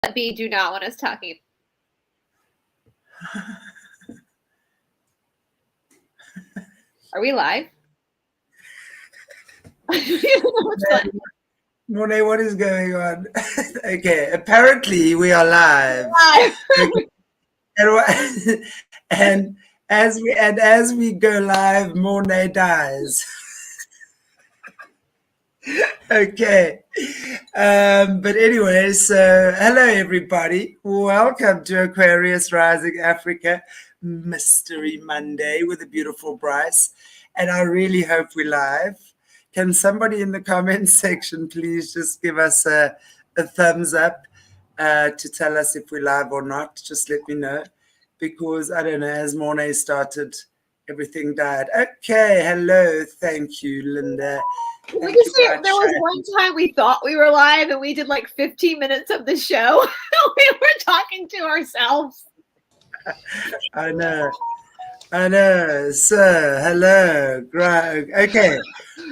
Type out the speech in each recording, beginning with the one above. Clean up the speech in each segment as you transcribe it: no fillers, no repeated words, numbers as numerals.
B do not want us talking. Are we live? Monet, what is going on? Okay, apparently we are live. And as we go live, Monet dies. Okay. But anyway, so hello everybody. Welcome to Aquarius Rising Africa Mystery Monday with a beautiful BRICE. And I really hope we're live. Can somebody in the comments section please just give us a thumbs up to tell us if we're live or not? Just let me know, because I don't know, as Monet started, everything died. Okay, hello, thank you, Linda. We just say, there was one time we thought we were live and we did like 15 minutes of the show. We were talking to ourselves. I know. So, hello. Okay,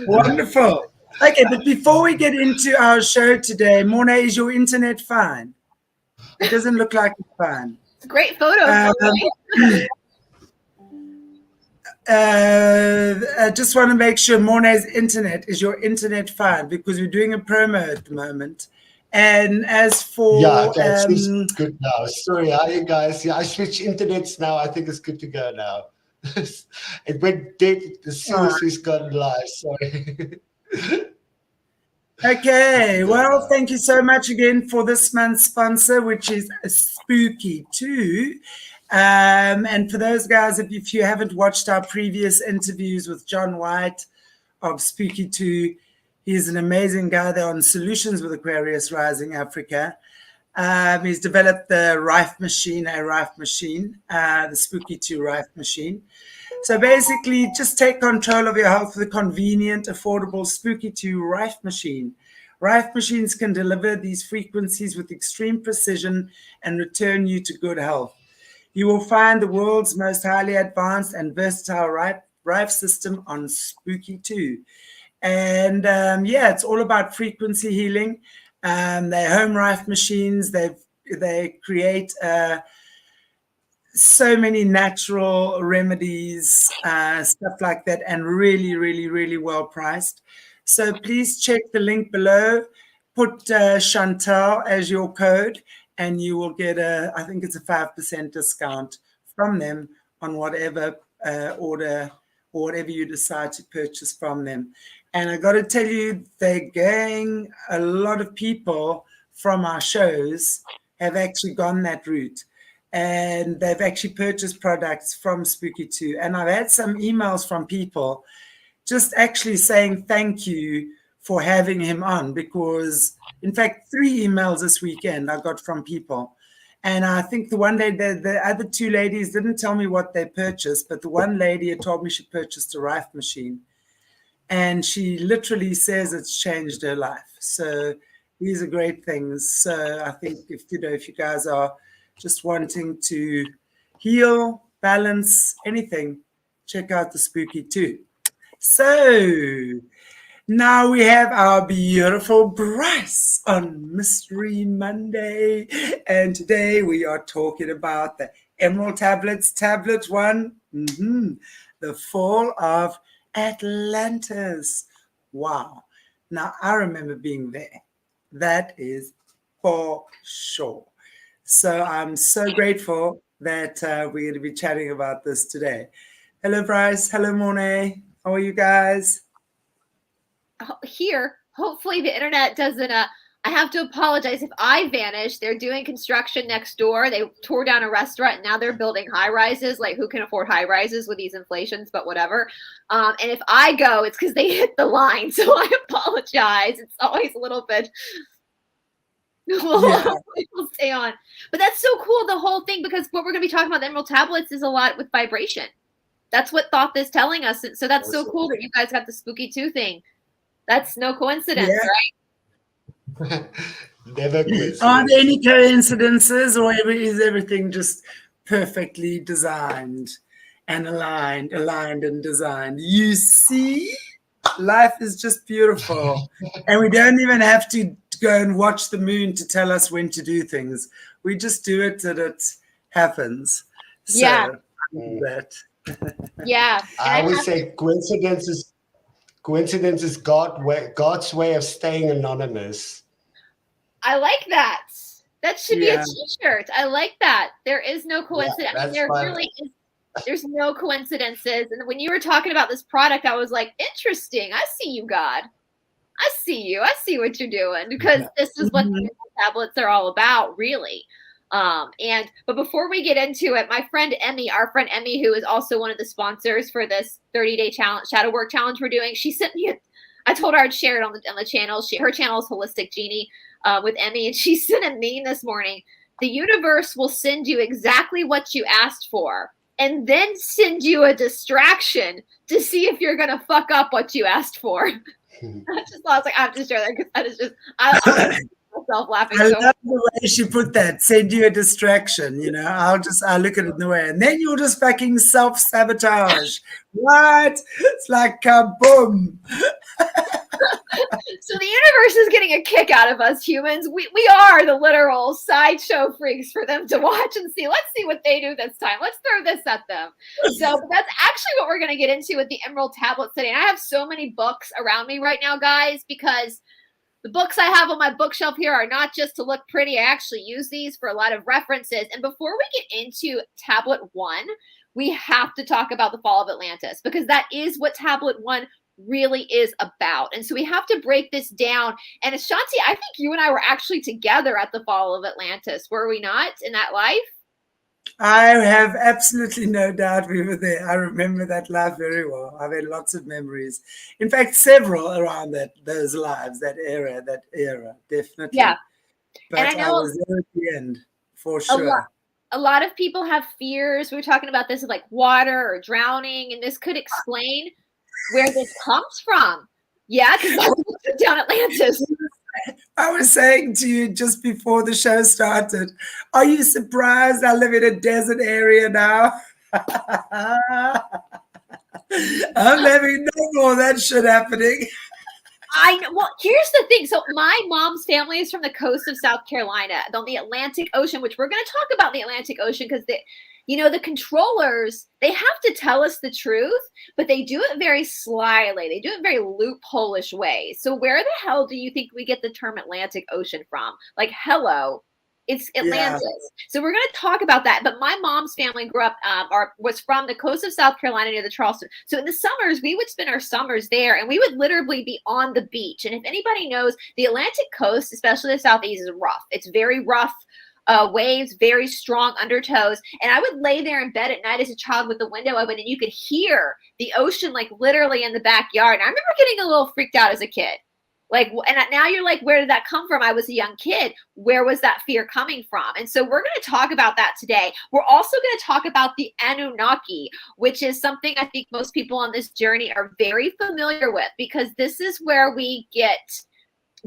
wonderful. Okay, but before we get into our show today, Monet, is your internet fine? It doesn't look like it's fine. It's a great photo. I just want to make sure Monet's internet, is your internet fine? Because we're doing a promo at the moment. And as for... Yeah, that's good now. Sorry, how are you guys? Yeah, I switched internets now. I think it's good to go now. It went dead as soon as we've gone live. Sorry. Okay, well, thank you so much again for this month's sponsor, which is Spooky2. And for those guys, if you haven't watched our previous interviews with John White of Spooky2, he's an amazing guy there on Solutions with Aquarius Rising Africa. He's developed the Rife Machine, the Spooky2 Rife Machine. So basically, just take control of your health with a convenient, affordable Spooky2 Rife Machine. Rife machines can deliver these frequencies with extreme precision and return you to good health. You will find the world's most highly advanced and versatile Rife system on Spooky2. And yeah, it's all about frequency healing. They're home Rife machines. They create so many natural remedies, stuff like that, and really, really, really well priced. So please check the link below. Put Chantal as your code, and you will get I think it's a 5% discount from them on whatever order or whatever you decide to purchase from them. And I got to tell you, they're getting a lot of people from our shows have actually gone that route. And they've actually purchased products from Spooky2. And I've had some emails from people just actually saying thank you for having him on, because, in fact, 3 emails this weekend I got from people. And I think the one day, the other 2 ladies didn't tell me what they purchased, but the one lady had told me she purchased a Rife machine. And she literally says it's changed her life. So these are great things. So I think if you guys are just wanting to heal, balance, anything, check out the Spooky2. So now we have our beautiful BRICE on Mystery Monday. And today we are talking about the Emerald Tablets, Tablet 1, the Fall of Atlantis. Wow. Now I remember being there. That is for sure. So I'm so grateful that we're going to be chatting about this today. Hello, BRICE. Hello, Monet. How are you guys? Here, hopefully the internet doesn't, I have to apologize if I vanish. They're doing construction next door. They tore down a restaurant and now they're building high rises. Like, who can afford high rises with these inflations, but whatever. And if I go, it's because they hit the line. So I apologize. It's always a little bit... We'll stay on. But that's so cool, the whole thing, because what we're going to be talking about, the Emerald Tablets, is a lot with vibration. That's what Thoth is telling us. So that's so cool that you guys got the Spooky2 thing. That's no coincidence, right? Never coincidence. Are there any coincidences, or is everything just perfectly designed and aligned and designed? You see, life is just beautiful. And we don't even have to go and watch the moon to tell us when to do things. We just do it and it happens. So, Yeah. that. Yeah. I would say coincidence is God's way of staying anonymous. I like that. That should be a Yeah. t-shirt. I like that. There is no coincidence. Yeah, I mean, there fun. really is. There's no coincidences. And when you were talking about this product, I was like, interesting. I see you, God. I see you. I see what you're doing, because this is what the tablets are all about, really. But before we get into it, my friend Emmy, who is also one of the sponsors for this 30-day challenge, shadow work challenge we're doing, she sent me I told her I'd share it on the channel. Her channel is Holistic Genie with Emmy, and she sent a meme this morning. The universe will send you exactly what you asked for, and then send you a distraction to see if you're gonna fuck up what you asked for. I was like, I have to share that because that is just I myself laughing. I love the way she put that. Send you a distraction, you know. I'll look at it in the way, and then you'll just fucking self-sabotage. What? It's like kaboom. So the universe is getting a kick out of us humans. We are the literal sideshow freaks for them to watch and see. Let's see what they do this time. Let's throw this at them. So that's actually what we're going to get into with the Emerald Tablets today. And I have so many books around me right now, guys, because the books I have on my bookshelf here are not just to look pretty. I actually use these for a lot of references. And before we get into Tablet 1, we have to talk about the Fall of Atlantis, because that is what Tablet 1 really is about. And so we have to break this down. And Ashanti, I think you and I were actually together at the Fall of Atlantis, were we not, in that life? I have absolutely no doubt we were there. I remember that life very well. I've had lots of memories. In fact, several around those lives, that era, definitely. Yeah. But and I know was there at the end, for sure. A lot of people have fears. We were talking about this, like water or drowning, and this could explain where this comes from. Yeah, because that's down Atlantis. I was saying to you just before the show started, are you surprised I live in a desert area now? I'm having no more of that shit happening. I know. Well, here's the thing. So my mom's family is from the coast of South Carolina, on the Atlantic Ocean, which we're going to talk about the Atlantic Ocean because the controllers, they have to tell us the truth, but they do it very slyly. They do it very loophole-ish ways. So where the hell do you think we get the term Atlantic Ocean from? Like, hello, it's Atlantis. Yeah. So we're going to talk about that. But my mom's family grew up, was from the coast of South Carolina near the Charleston. So in the summers, we would spend our summers there, and we would literally be on the beach. And if anybody knows, the Atlantic coast, especially the Southeast, is rough. It's very rough. Waves, very strong undertows. And I would lay there in bed at night as a child with the window open, and you could hear the ocean like literally in the backyard. And I remember getting a little freaked out as a kid. Like, and now you're like, where did that come from? I was a young kid. Where was that fear coming from? And so we're going to talk about that today. We're also going to talk about the Annunaki, which is something I think most people on this journey are very familiar with, because this is where we get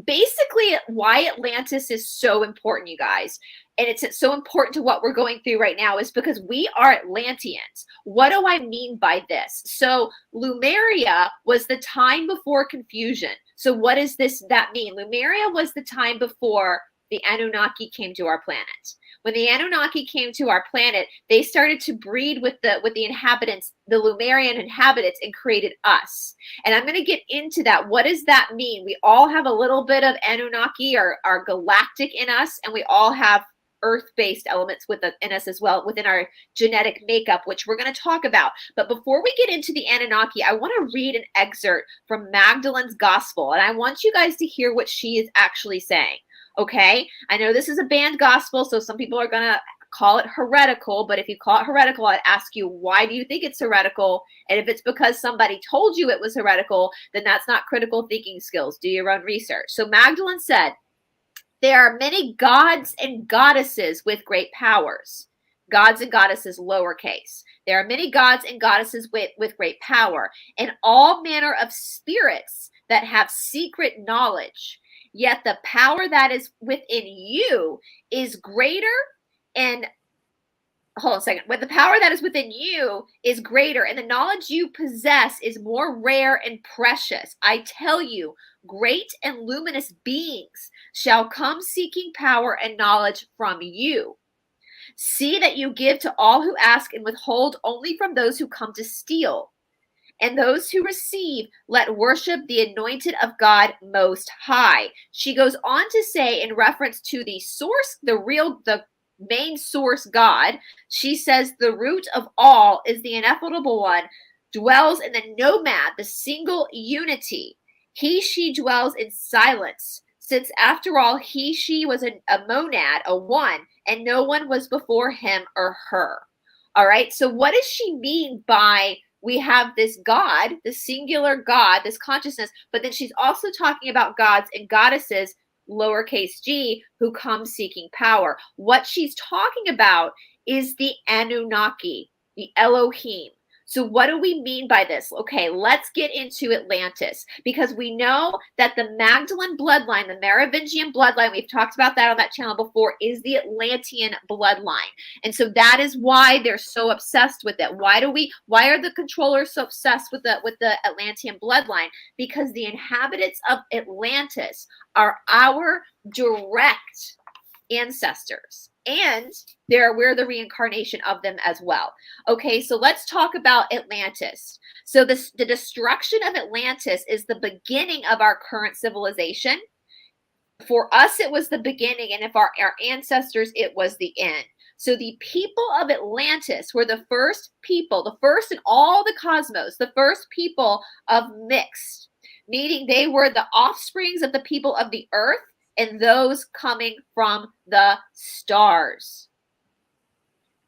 basically why Atlantis is so important, you guys. And it's so important to what we're going through right now is because we are Atlanteans. What do I mean by this? So Lemuria was the time before confusion. So what does that mean? Lemuria was the time before the Anunnaki came to our planet. When the Anunnaki came to our planet, they started to breed with the inhabitants, the Lemurian inhabitants, and created us. And I'm going to get into that. What does that mean? We all have a little bit of Anunnaki or galactic in us, and we all have earth-based elements in us as well, within our genetic makeup, which we're going to talk about. But before we get into the Anunnaki, I want to read an excerpt from Magdalene's Gospel, and I want you guys to hear what she is actually saying. Okay, I know this is a banned gospel, so some people are going to call it heretical, but if you call it heretical, I'd ask you, why do you think it's heretical? And if it's because somebody told you it was heretical, then that's not critical thinking skills. Do your own research. So Magdalene said, there are many gods and goddesses with great powers. Gods and goddesses, lowercase. There are many gods and goddesses with great power, and all manner of spirits that have secret knowledge. Yet the power that is within you is greater and hold on a second. But the power that is within you is greater, and the knowledge you possess is more rare and precious. I tell you, great and luminous beings shall come seeking power and knowledge from you. See that you give to all who ask and withhold only from those who come to steal. And those who receive, let worship the anointed of God Most High. She goes on to say, in reference to the source, the main source God, she says, the root of all is the ineffable one, dwells in the nomad, the single unity. She dwells in silence, since after all, she was a monad, a one, and no one was before him or her. All right, so what does she mean by we have this God, the singular God, this consciousness, but then she's also talking about gods and goddesses, lowercase g, who come seeking power. What she's talking about is the Annunaki, the Elohim. So what do we mean by this? Okay, let's get into Atlantis, because we know that the Magdalene bloodline, the Merovingian bloodline, we've talked about that on that channel before, is the Atlantean bloodline. And so that is why they're so obsessed with it. Why are the controllers so obsessed with the Atlantean bloodline? Because the inhabitants of Atlantis are our direct ancestors, and we're the reincarnation of them as well. Okay, so let's talk about Atlantis. So the destruction of Atlantis is the beginning of our current civilization. For us, it was the beginning, and if our ancestors, it was the end. So the people of Atlantis were the first people, the first in all the cosmos, the first people of mixed, meaning they were the offsprings of the people of the earth and those coming from the stars.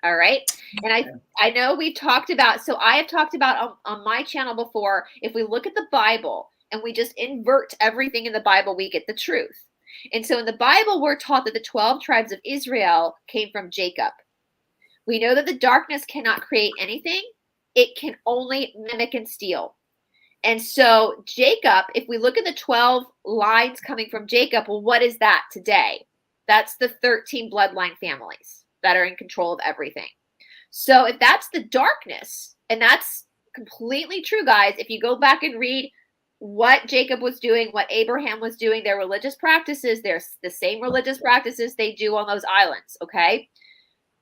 All right. And I know we've talked about, so I have talked about on my channel before, if we look at the Bible and we just invert everything in the Bible, we get the truth. And so in the Bible, we're taught that the 12 tribes of Israel came from Jacob. We know that the darkness cannot create anything. It can only mimic and steal. And so Jacob, if we look at the 12 lines coming from Jacob, well, what is that today? That's the 13 bloodline families that are in control of everything. So if that's the darkness, and that's completely true, guys, if you go back and read what Jacob was doing, what Abraham was doing, their religious practices, they're the same religious practices they do on those islands, okay?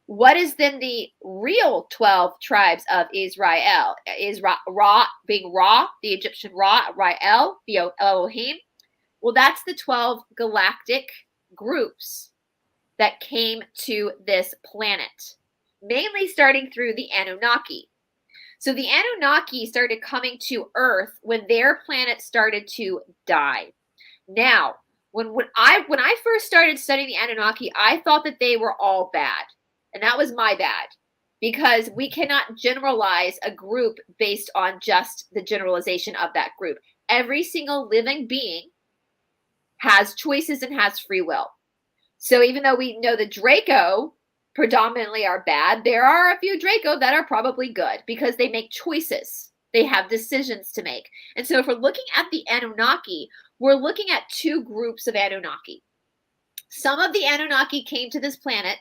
What is then the real 12 tribes of Israel? Is Ra being Ra, the Egyptian Ra, Rael, the Elohim? Well, that's the 12 galactic groups that came to this planet, mainly starting through the Annunaki. So the Annunaki started coming to Earth when their planet started to die. Now, when I first started studying the Annunaki, I thought that they were all bad. And that was my bad, because we cannot generalize a group based on just the generalization of that group. Every single living being has choices and has free will. So even though we know the Draco predominantly are bad, there are a few Draco that are probably good because they make choices. They have decisions to make. And so if we're looking at the Annunaki, we're looking at two groups of Annunaki. Some of the Annunaki came to this planet,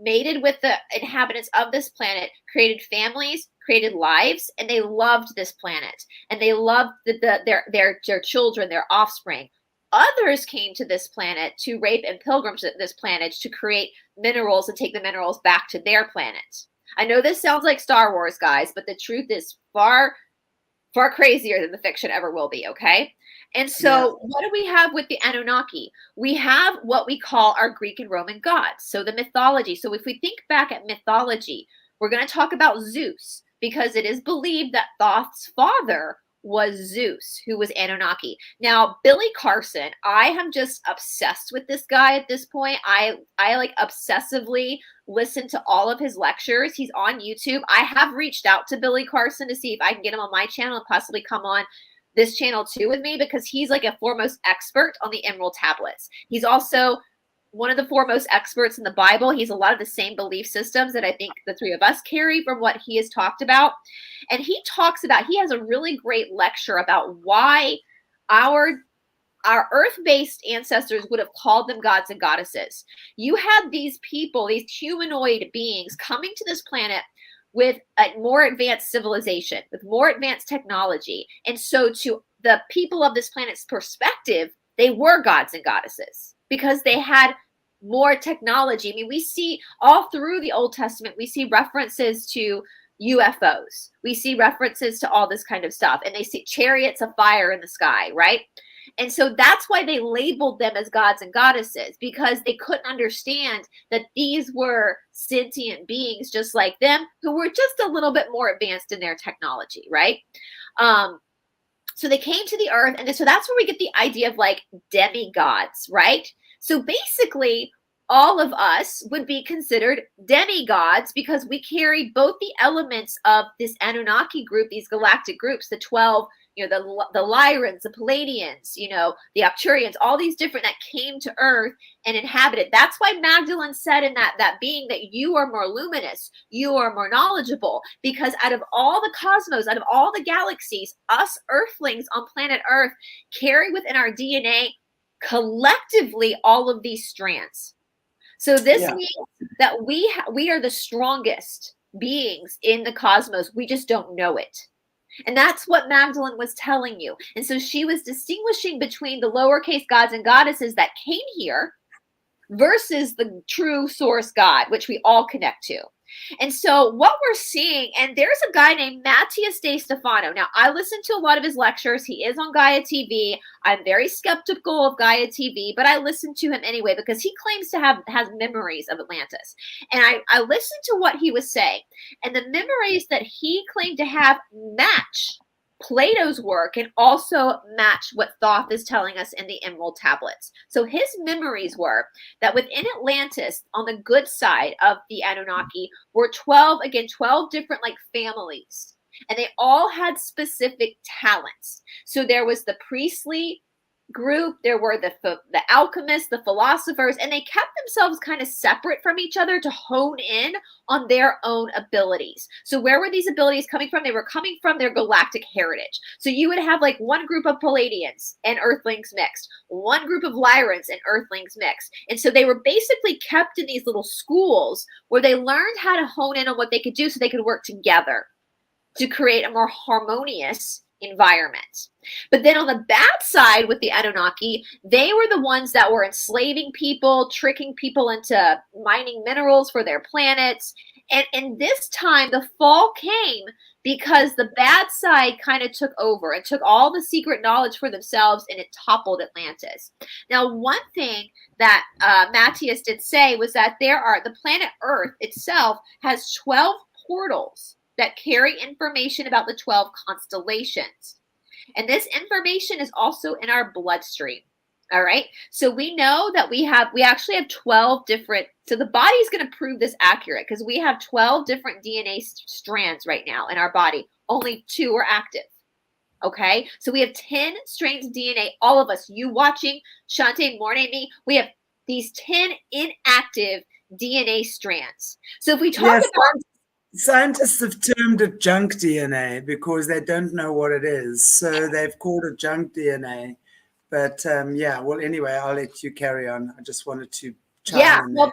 mated with the inhabitants of this planet, created families, created lives, and they loved this planet. And they loved their children, their offspring. Others came to this planet to rape and pilgrimage this planet to create minerals and take the minerals back to their planet. I know this sounds like Star Wars, guys, but the truth is far, far crazier than the fiction ever will be, okay? And so what do we have with the Anunnaki? We have what we call our Greek and Roman gods. So the mythology. So if we think back at mythology, we're going to talk about Zeus, because it is believed that Thoth's father was Zeus, who was Anunnaki. Now, Billy Carson, I am just obsessed with this guy at this point. I like obsessively listen to all of his lectures. He's on YouTube. I have reached out to Billy Carson to see if I can get him on my channel and possibly come on this channel too with me, because he's like a foremost expert on the Emerald Tablets. He's also one of the foremost experts in the Bible. He's a lot of the same belief systems that I think the three of us carry from what he has talked about. And he has a really great lecture about why our earth-based ancestors would have called them gods and goddesses. You had these people, these humanoid beings coming to this planet with a more advanced civilization, with more advanced technology. And so to the people of this planet's perspective, they were gods and goddesses because they had more technology. I mean, we see all through the Old Testament, we see references to UFOs. We see references to all this kind of stuff, and they see chariots of fire in the sky, right? And so that's why they labeled them as gods and goddesses, because they couldn't understand that these were sentient beings just like them, who were just a little bit more advanced in their technology, right? So they came to the earth, and so that's where we get the idea of like demigods, right? So basically, all of us would be considered demigods because we carry both the elements of this Annunaki group, these galactic groups, the 12, the Lyrans, the Palladians, the Arcturians, all these different that came to Earth and inhabited. That's why Magdalene said in that being that you are more luminous, you are more knowledgeable, because out of all the cosmos, out of all the galaxies, us Earthlings on planet Earth carry within our DNA collectively all of these strands. So this means that we are the strongest beings in the cosmos. We just don't know it. And that's what Magdalene was telling you. And so she was distinguishing between the lowercase gods and goddesses that came here versus the true source God, which we all connect to. And so what we're seeing, and there's a guy named Matthias De Stefano. Now, I listened to a lot of his lectures. He is on Gaia TV. I'm very skeptical of Gaia TV, but I listen to him anyway because he claims to has memories of Atlantis. And I listened to what he was saying. And the memories that he claimed to have match Plato's work and also match what Thoth is telling us in the Emerald Tablets. So his memories were that within Atlantis, on the good side of the Anunnaki, were 12 different like families. And they all had specific talents. So there was the priestly group, there were the alchemists, the philosophers, and they kept themselves kind of separate from each other to hone in on their own abilities. So where were these abilities coming from? They were coming from their galactic heritage. So you would have like one group of Palladians and Earthlings mixed, one group of Lyrans and Earthlings mixed. And so they were basically kept in these little schools where they learned how to hone in on what they could do so they could work together to create a more harmonious environment. But then on the bad side with the Anunnaki, they were the ones that were enslaving people, tricking people into mining minerals for their planets. And this time the fall came because the bad side kind of took over and took all the secret knowledge for themselves, and it toppled Atlantis. Now, one thing that Matthias did say was that the planet Earth itself has 12 portals that carry information about the 12 constellations. And this information is also in our bloodstream. All right. So we know that we actually have 12 different, so the body is going to prove this accurate because we have 12 different DNA strands right now in our body. Only 2 are active. Okay. So we have 10 strands of DNA, all of us, you watching, Shante, Morning, me, we have these 10 inactive DNA strands. So if we talk about scientists have termed it junk DNA because they don't know what it is. So they've called it junk DNA. But well, anyway, I'll let you carry on. I just wanted to chime in there.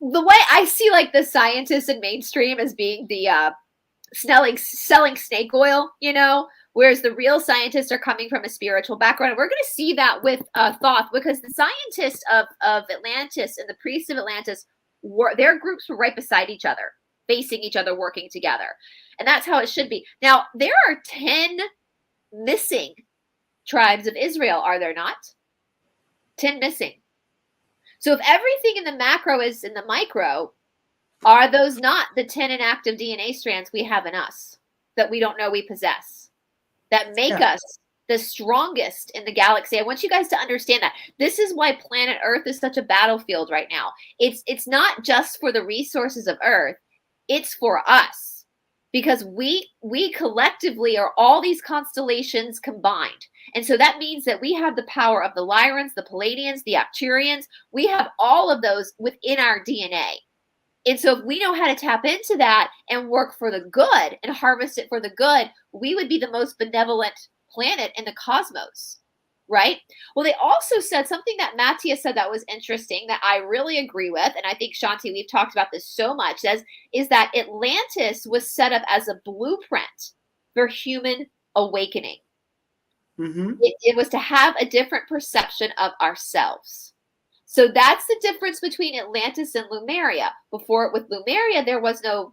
The way I see like the scientists in mainstream as being the selling snake oil, whereas the real scientists are coming from a spiritual background. We're going to see that with Thoth, because the scientists of Atlantis and the priests of Atlantis, their groups were right beside each other, facing each other, working together. And that's how it should be. Now, there are 10 missing tribes of Israel, are there not? 10 missing. So if everything in the macro is in the micro, are those not the 10 inactive DNA strands we have in us that we don't know we possess, that make us the strongest in the galaxy? I want you guys to understand that. This is why planet Earth is such a battlefield right now. It's not just for the resources of Earth. It's for us, because we collectively are all these constellations combined. And so that means that we have the power of the Lyrans, the Palladians, the Arcturians. We have all of those within our DNA. And so if we know how to tap into that and work for the good and harvest it for the good, we would be the most benevolent planet in the cosmos. Right? Well, they also said something that Matthias said that was interesting, that I really agree with. And I think, Shanti, we've talked about this so much, is that Atlantis was set up as a blueprint for human awakening. Mm-hmm. It was to have a different perception of ourselves. So that's the difference between Atlantis and Lemuria. Before, with Lemuria, there was no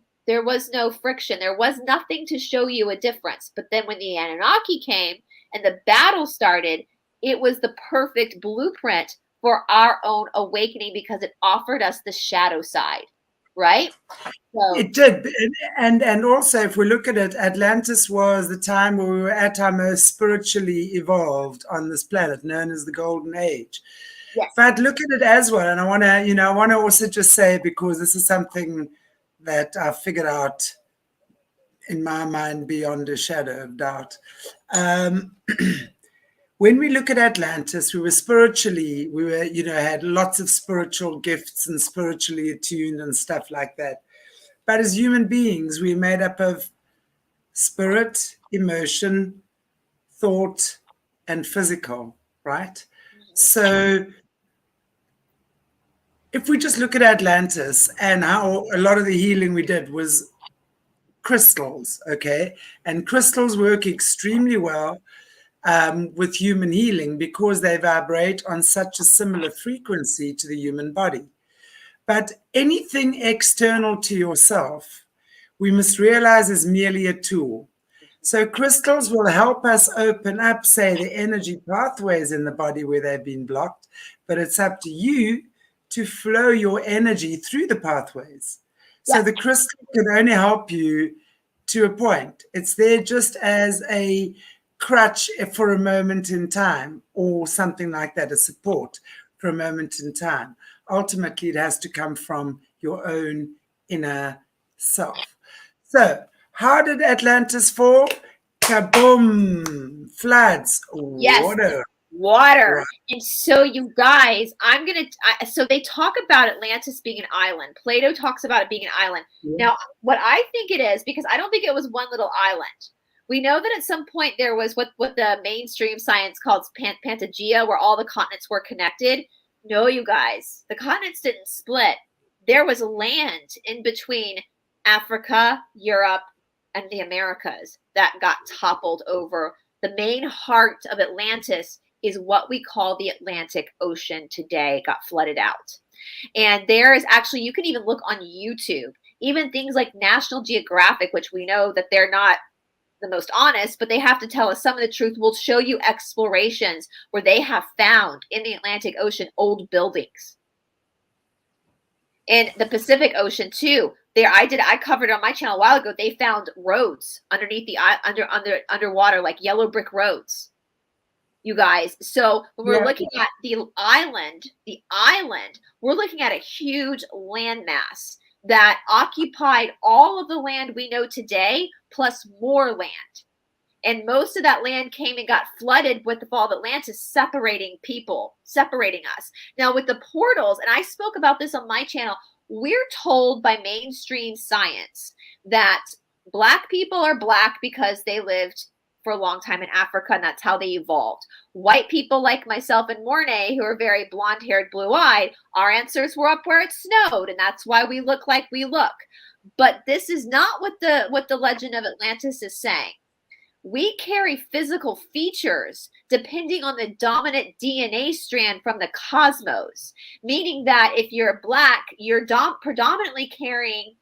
friction. There was nothing to show you a difference. But then when the Anunnaki came and the battle started, it was the perfect blueprint for our own awakening because it offered us the shadow side, right? So, it did. And also, if we look at it, Atlantis was the time where we were at our most spiritually evolved on this planet, known as the Golden Age. yes. But look at it as well. And I want to also just say, because this is something that I figured out in my mind beyond a shadow of doubt. When we look at Atlantis, we had lots of spiritual gifts and spiritually attuned and stuff like that. But as human beings, we're made up of spirit, emotion, thought, and physical, right? So if we just look at Atlantis and how a lot of the healing we did was crystals, okay? And crystals work extremely well with human healing because they vibrate on such a similar frequency to the human body. But anything external to yourself, we must realize is merely a tool. So crystals will help us open up, say, the energy pathways in the body where they've been blocked, but it's up to you to flow your energy through the pathways. So the crystal can only help you to a point. It's there just as a crutch for a moment in time or something like that, a support for a moment in time. Ultimately, it has to come from your own inner self. So how did Atlantis fall? Kaboom! Floods. Yes. Water. Right. And so you guys, so they talk about Atlantis being an island. Plato talks about it being an island. Yeah. Now, what I think it is, because I don't think it was one little island. We know that at some point there was what the mainstream science calls Pangaea, where all the continents were connected. No, you guys, the continents didn't split. There was land in between Africa, Europe, and the Americas that got toppled over. The main heart of Atlantis is what we call the Atlantic Ocean today, got flooded out. And there is actually, you can even look on YouTube, even things like National Geographic, which we know that they're not the most honest, but they have to tell us some of the truth, will show you explorations where they have found in the Atlantic Ocean old buildings. In the Pacific Ocean too, I covered on my channel a while ago, they found roads underneath the underwater, like yellow brick roads, you guys. So when we're looking at the island, we're looking at a huge landmass that occupied all of the land we know today, plus more land. And most of that land came and got flooded with the fall of Atlantis, separating us. Now with the portals, and I spoke about this on my channel, we're told by mainstream science that Black people are Black because they lived for a long time in Africa, and that's how they evolved. White people like myself and Mornay, who are very blonde-haired, blue-eyed, our ancestors were up where it snowed, and that's why we look like we look. But this is not what the legend of Atlantis is saying. We carry physical features depending on the dominant DNA strand from the cosmos, meaning that if you're Black, you're predominantly carrying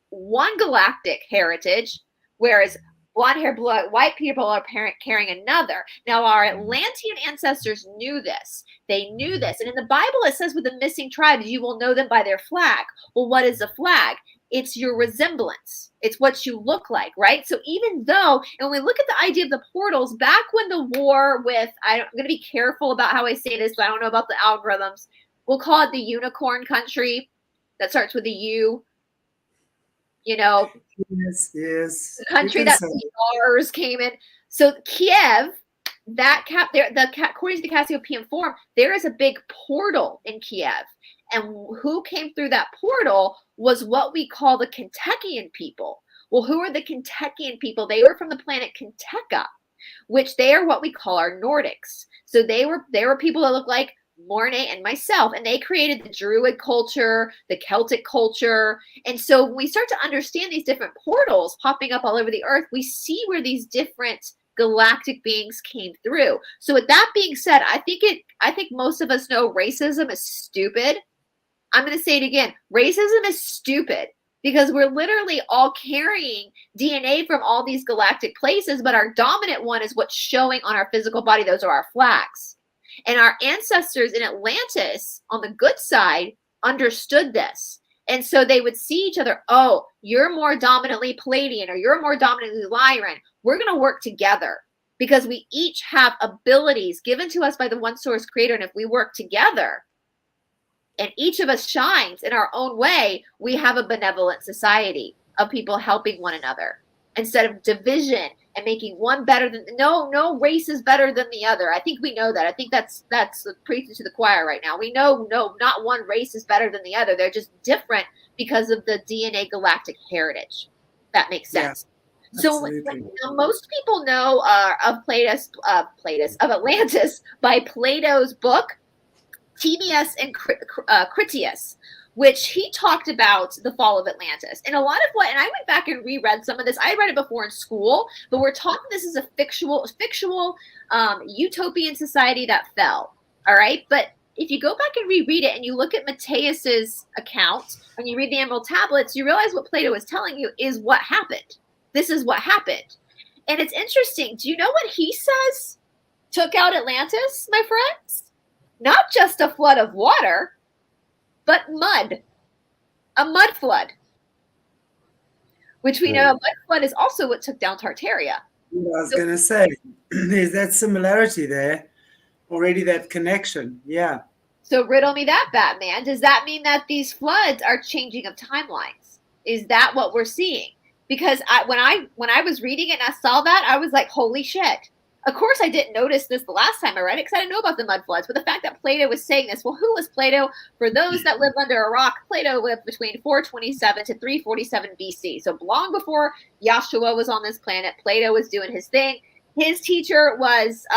one galactic heritage, whereas blonde hair, white people are carrying another. Now, our Atlantean ancestors knew this. They knew this. And in the Bible, it says with the missing tribes, you will know them by their flag. Well, what is a flag? It's your resemblance. It's what you look like, right? So even though, and when we look at the idea of the portals, back when the war with, I'm going to be careful about how I say this, but I don't know about the algorithms. We'll call it the unicorn country that starts with a U. You know, yes. The country that stars came in. So Kiev, according to the Cassiopean form, there is a big portal in Kiev. And who came through that portal was what we call the Kentuckian people. Well, who are the Kentuckian people? They were from the planet Kentucka, which they are what we call our Nordics. So they were people that look like Mornay and myself, and they created the Druid culture, the Celtic culture. And so when we start to understand these different portals popping up all over the earth, we see where these different galactic beings came through. So with that being said, I think most of us know racism is stupid. I'm going to say it again. Racism is stupid because we're literally all carrying DNA from all these galactic places, but our dominant one is what's showing on our physical body. Those are our flags. And our ancestors in Atlantis, on the good side, understood this. And so they would see each other, oh, you're more dominantly Palladian or you're more dominantly Lyran. We're going to work together because we each have abilities given to us by the one source creator. And if we work together, and each of us shines in our own way, we have a benevolent society of people helping one another instead of division and making one better than no race is better than the other. I think we know that. I think that's preaching to the choir right now. We know not one race is better than the other. They're just different because of the DNA galactic heritage. That makes sense. Yeah, so most people know of Atlantis by Plato's book, Timaeus and Critias, which he talked about the fall of Atlantis. And a lot of and I went back and reread some of this. I read it before in school, but we're talking this is a fictional utopian society that fell. All right. But if you go back and reread it and you look at Mateus's account and you read the Emerald Tablets, you realize what Plato is telling you is what happened. This is what happened. And it's interesting. Do you know what he says took out Atlantis, my friends? Not just a flood of water, but mud. A mud flood. Which we know a mud flood is also what took down Tartaria. I was going to say, there's that similarity there. Already that connection. Yeah. So riddle me that, Batman. Does that mean that these floods are changing of timelines? Is that what we're seeing? Because when I was reading it and I saw that, I was like, holy shit. Of course, I didn't notice this the last time I read it because I didn't know about the mud floods. But the fact that Plato was saying this, well, who was Plato? For those that live under a rock, Plato lived between 427 to 347 BC. So long before Yahshua was on this planet, Plato was doing his thing. His teacher was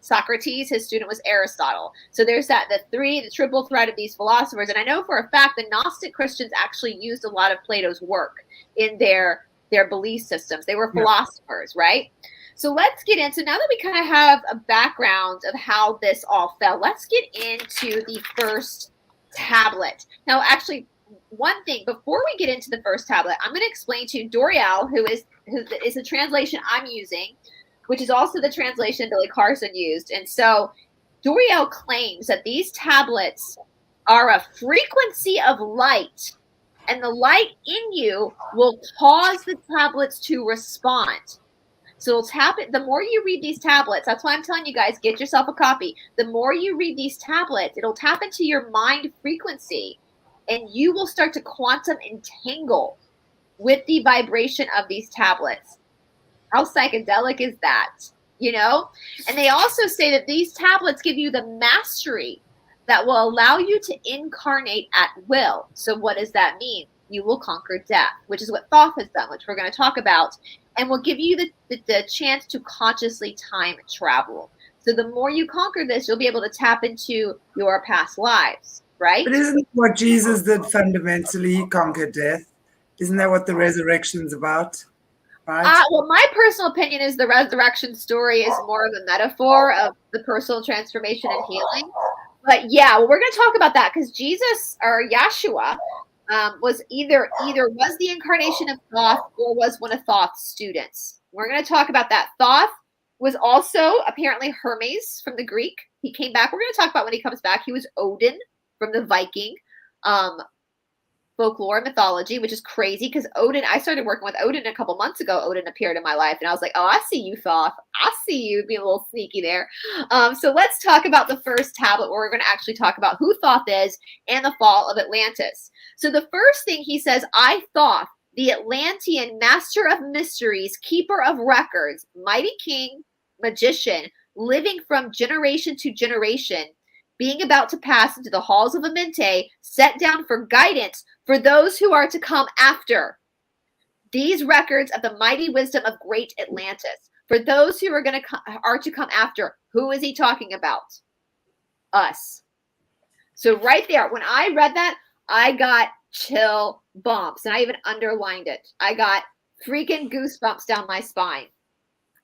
Socrates. His student was Aristotle. So there's the triple thread of these philosophers. And I know for a fact the Gnostic Christians actually used a lot of Plato's work in their belief systems. They were philosophers, right? So let's get into, now that we kind of have a background of how this all fell, let's get into the first tablet. Now, actually, one thing, before we get into the first tablet, I'm going to explain to Doriel, who is the translation I'm using, which is also the translation Billy Carson used. And so Doriel claims that these tablets are a frequency of light, and the light in you will cause the tablets to respond. So it'll tap it. The more you read these tablets, that's why I'm telling you guys, get yourself a copy. The more you read these tablets, it'll tap into your mind frequency, and you will start to quantum entangle with the vibration of these tablets. How psychedelic is that? You know? And they also say that these tablets give you the mastery that will allow you to incarnate at will. So what does that mean? You will conquer death, which is what Thoth has done, which we're going to talk about, and will give you the chance to consciously time travel. So the more you conquer this, you'll be able to tap into your past lives, right? But isn't what Jesus did fundamentally? He conquered death. Isn't that what the resurrection's about? Right? Well, my personal opinion is the resurrection story is more of a metaphor of the personal transformation and healing. But yeah, well, we're going to talk about that because Jesus, or Yahshua, was either was the incarnation of Thoth or was one of Thoth's students. We're going to talk about that. Thoth was also apparently Hermes from the Greek. He came back. We're going to talk about when he comes back. He was Odin from the Viking folklore mythology, which is crazy because Odin, I started working with Odin a couple months ago. Odin appeared in my life and I was like, oh, I see you, Thoth. I see you being a little sneaky there. So let's talk about the first tablet where we're going to actually talk about who Thoth is and the fall of Atlantis. So the first thing he says, I, Thoth, the Atlantean master of mysteries, keeper of records, mighty king, magician, living from generation to generation, being about to pass into the halls of Amente, set down for guidance for those who are to come after. These records of the mighty wisdom of great Atlantis. For those who are to come after, who is he talking about? Us. So right there, when I read that, I got chill bumps, and I even underlined it. I got freaking goosebumps down my spine.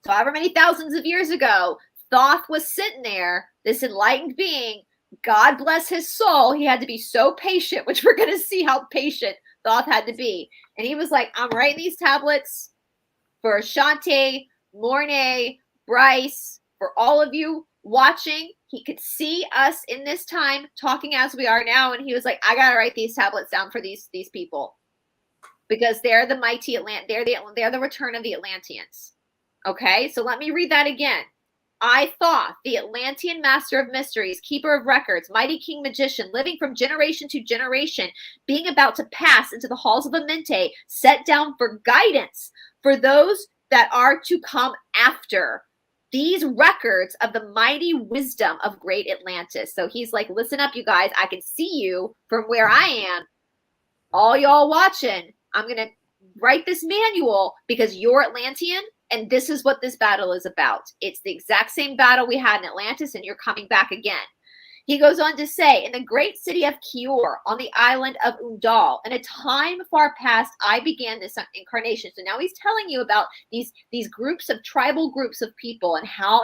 So however many thousands of years ago, Thoth was sitting there, this enlightened being, God bless his soul. He had to be so patient, which we're going to see how patient Thoth had to be. And he was like, I'm writing these tablets for Shantae, Mornay, Bryce, for all of you watching. He could see us in this time talking as we are now. And he was like, I got to write these tablets down for these people because they're the mighty they're the return of the Atlanteans. Okay, so let me read that again. I, Thoth, the Atlantean master of mysteries, keeper of records, mighty king magician, living from generation to generation, being about to pass into the halls of Amente, set down for guidance for those that are to come after. These records of the mighty wisdom of great Atlantis. So he's like, listen up, you guys. I can see you from where I am. All y'all watching, I'm going to write this manual because you're Atlantean. And this is what this battle is about. It's the exact same battle we had in Atlantis, and you're coming back again. He goes on to say, in the great city of Kior, on the island of Undal, in a time far past, I began this incarnation. So now he's telling you about these groups of tribal groups of people and how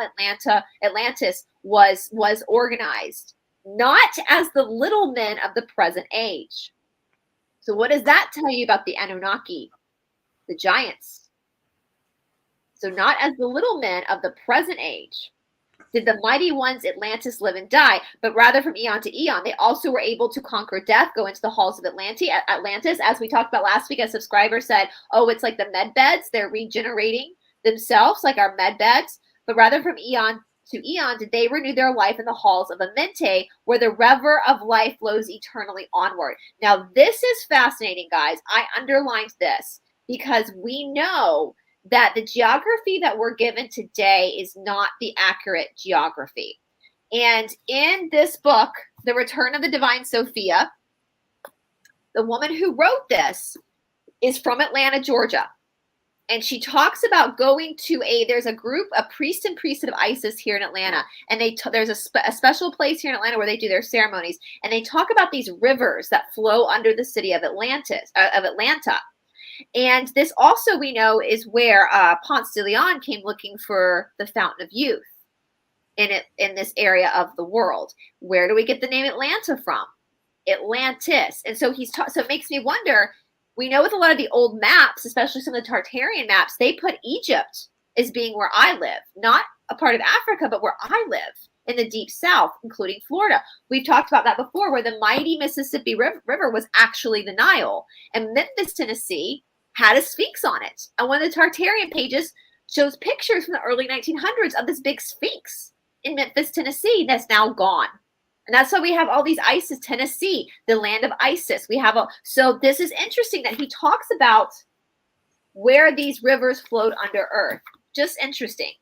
Atlantis was organized, not as the little men of the present age. So what does that tell you about the Annunaki, the giants? So not as the little men of the present age did the mighty ones Atlantis live and die, but rather from eon to eon. They also were able to conquer death, go into the halls of Atlantis. As we talked about last week, a subscriber said, oh, it's like the med beds. They're regenerating themselves like our med beds. But rather from eon to eon did they renew their life in the halls of Amente, where the river of life flows eternally onward. Now, this is fascinating, guys. I underlined this because we know that the geography that we're given today is not the accurate geography. And in this book, The Return of the Divine Sophia, the woman who wrote this is from Atlanta, Georgia. And she talks about going to there's a group, a priest and priestess of Isis here in Atlanta. And there's a special place here in Atlanta where they do their ceremonies. And they talk about these rivers that flow under the city of Atlanta. And this also we know is where Ponce de Leon came looking for the Fountain of Youth in this area of the world. Where do we get the name Atlanta from? Atlantis. And so so it makes me wonder, we know with a lot of the old maps, especially some of the Tartarian maps, they put Egypt as being where I live, not a part of Africa, but where I live in the deep south, including Florida. We've talked about that before, where the mighty Mississippi River was actually the Nile. And Memphis, Tennessee had a sphinx on it. And one of the Tartarian pages shows pictures from the early 1900s of this big sphinx in Memphis, Tennessee that's now gone. And that's why we have all these Isis, Tennessee, the land of Isis. So this is interesting that he talks about where these rivers flowed under earth. Just interesting.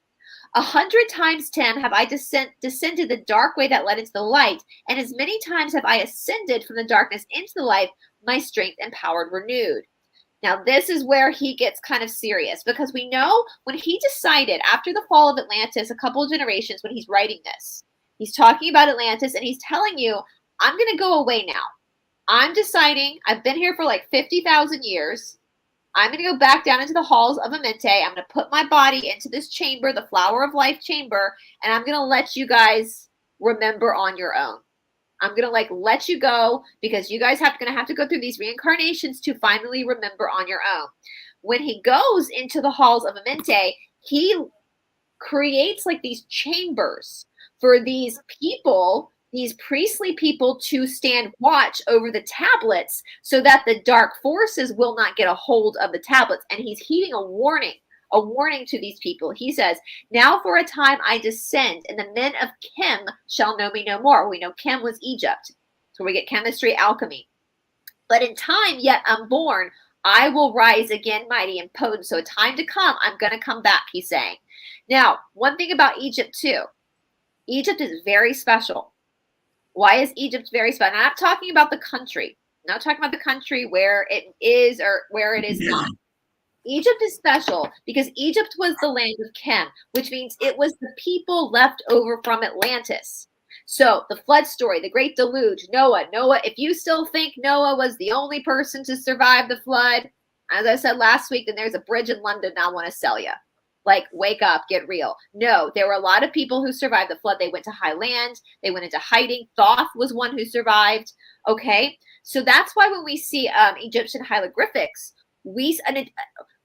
100 times, Tim, have I descended the dark way that led into the light, and as many times have I ascended from the darkness into the light, my strength and power renewed. Now, this is where he gets kind of serious, because we know when he decided after the fall of Atlantis, a couple of generations when he's writing this, he's talking about Atlantis and he's telling you, I'm going to go away now. I'm deciding, I've been here for like 50,000 years. I'm going to go back down into the halls of Amente. I'm going to put my body into this chamber, the Flower of Life chamber, and I'm going to let you guys remember on your own. I'm going to let you go because you guys going to have to go through these reincarnations to finally remember on your own. When he goes into the halls of Amente, he creates these chambers for these people, these priestly people, to stand watch over the tablets so that the dark forces will not get a hold of the tablets. And he's heeding a warning to these people. He says, now for a time I descend, and the men of Chem shall know me no more. We know Chem was Egypt. So we get chemistry, alchemy. But in time yet unborn, I will rise again mighty and potent. So a time to come, I'm going to come back, he's saying. Now, one thing about Egypt too. Egypt is very special. Why is Egypt very special? I'm not talking about the country. I'm not talking about the country where it is or where it is not. Egypt is special because Egypt was the land of Chem, which means it was the people left over from Atlantis. So the flood story, the great deluge, Noah, if you still think Noah was the only person to survive the flood, as I said last week, then there's a bridge in London I want to sell you. Like, wake up, get real. No, there were a lot of people who survived the flood. They went to high land. They went into hiding. Thoth was one who survived. Okay, so that's why when we see Egyptian hieroglyphics,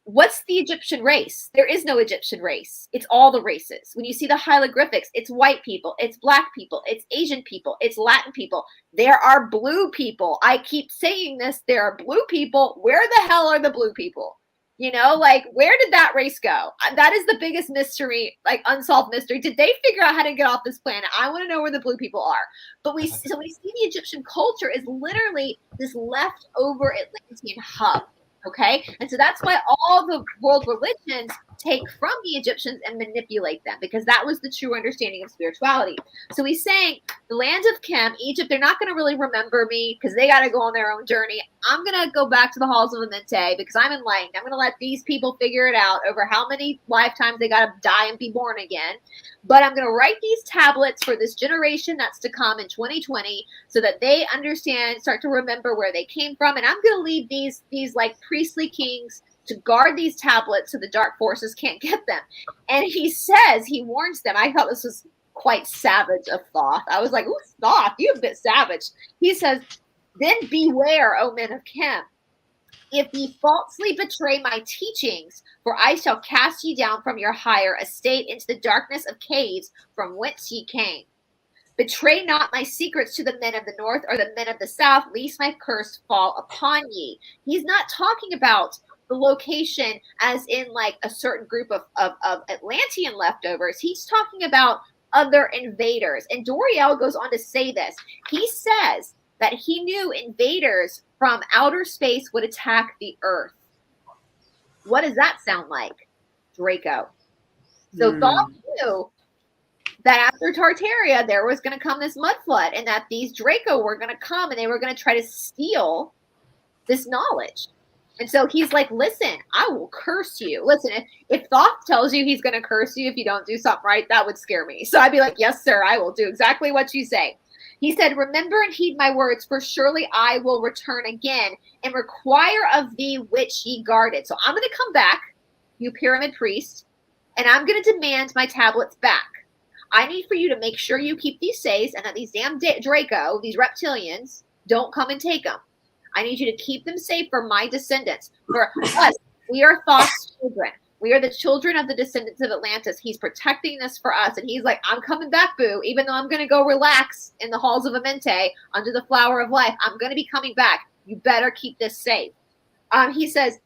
what's the Egyptian race? There is no Egyptian race. It's all the races. When you see the hieroglyphics, it's white people, it's black people, it's Asian people, it's Latin people. There are blue people. I keep saying this. There are blue people. Where the hell are the blue people? You know, like, where did that race go? That is the biggest mystery, like unsolved mystery. Did they figure out how to get off this planet? I want to know where the blue people are. But we see the Egyptian culture is literally this leftover Atlantean hub. Okay, and so that's why all the world religions take from the Egyptians and manipulate them, because that was the true understanding of spirituality. So he's saying the land of Chem, Egypt, they're not going to really remember me because they got to go on their own journey. I'm going to go back to the halls of Amente because I'm enlightened. I'm going to let these people figure it out over how many lifetimes they got to die and be born again. But I'm going to write these tablets for this generation that's to come in 2020 so that they understand, start to remember where they came from. And I'm going to leave these like priestly kings to guard these tablets so the dark forces can't get them. And he says, he warns them. I thought this was quite savage of Thoth. I was like, ooh, Thoth, you're a bit savage. He says, then beware, O men of Chem. If ye falsely betray my teachings, for I shall cast ye down from your higher estate into the darkness of caves from whence ye came. Betray not my secrets to the men of the north or the men of the south, lest my curse fall upon ye. He's not talking about the location as in like a certain group of Atlantean leftovers. He's talking about other invaders. And Doriel goes on to say this. He says that he knew invaders from outer space would attack the Earth. What does that sound like? Draco. So Thoth knew that after Tartaria, there was going to come this mud flood and that these Draco were going to come and they were going to try to steal this knowledge. And so he's like, listen, I will curse you. Listen, if Thoth tells you he's going to curse you if you don't do something right, that would scare me. So I'd be like, yes, sir, I will do exactly what you say. He said, remember and heed my words, for surely I will return again and require of thee which ye guarded. So I'm going to come back, you pyramid priest, and I'm going to demand my tablets back. I need for you to make sure you keep these safe and that these damn Draco, these reptilians, don't come and take them. I need you to keep them safe for my descendants. For us, we are Thoth's children. We are the children of the descendants of Atlantis. He's protecting this for us. And he's like, I'm coming back, boo. Even though I'm going to go relax in the halls of Amente under the flower of life, I'm going to be coming back. You better keep this safe. He says,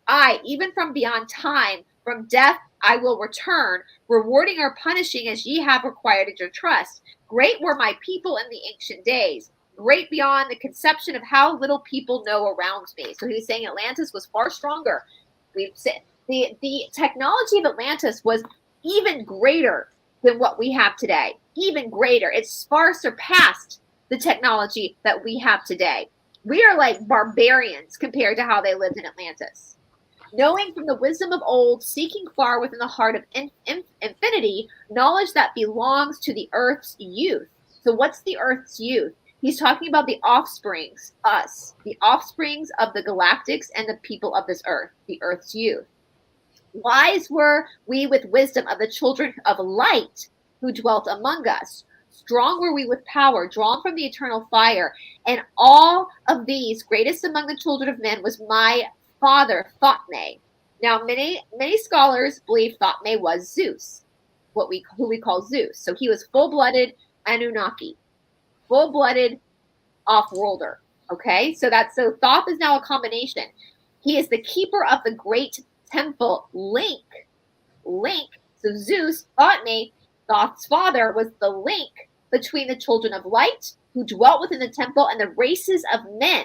even from beyond time, from death, I will return, rewarding or punishing as ye have required at your trust. Great were my people in the ancient days. Great beyond the conception of how little people know around me. So he's saying Atlantis was far stronger. We've said the technology of Atlantis was even greater than what we have today. Even greater. It's far surpassed the technology that we have today. We are like barbarians compared to how they lived in Atlantis. Knowing from the wisdom of old, seeking far within the heart of infinity, knowledge that belongs to the earth's youth. So what's the earth's youth? He's talking about the offsprings, us, the offsprings of the galactics and the people of this earth, the earth's youth. Wise were we with wisdom of the children of light who dwelt among us. Strong were we with power, drawn from the eternal fire. And all of these, greatest among the children of men, was my father, Thothme. Now, many scholars believe Thothme was Zeus, who we call Zeus. So he was full-blooded Annunaki, full-blooded off-worlder. Okay, so Thoth is now a combination. He is the keeper of the great temple link. So Zeus, Thothme, Thoth's father, was the link between the children of light who dwelt within the temple and the races of men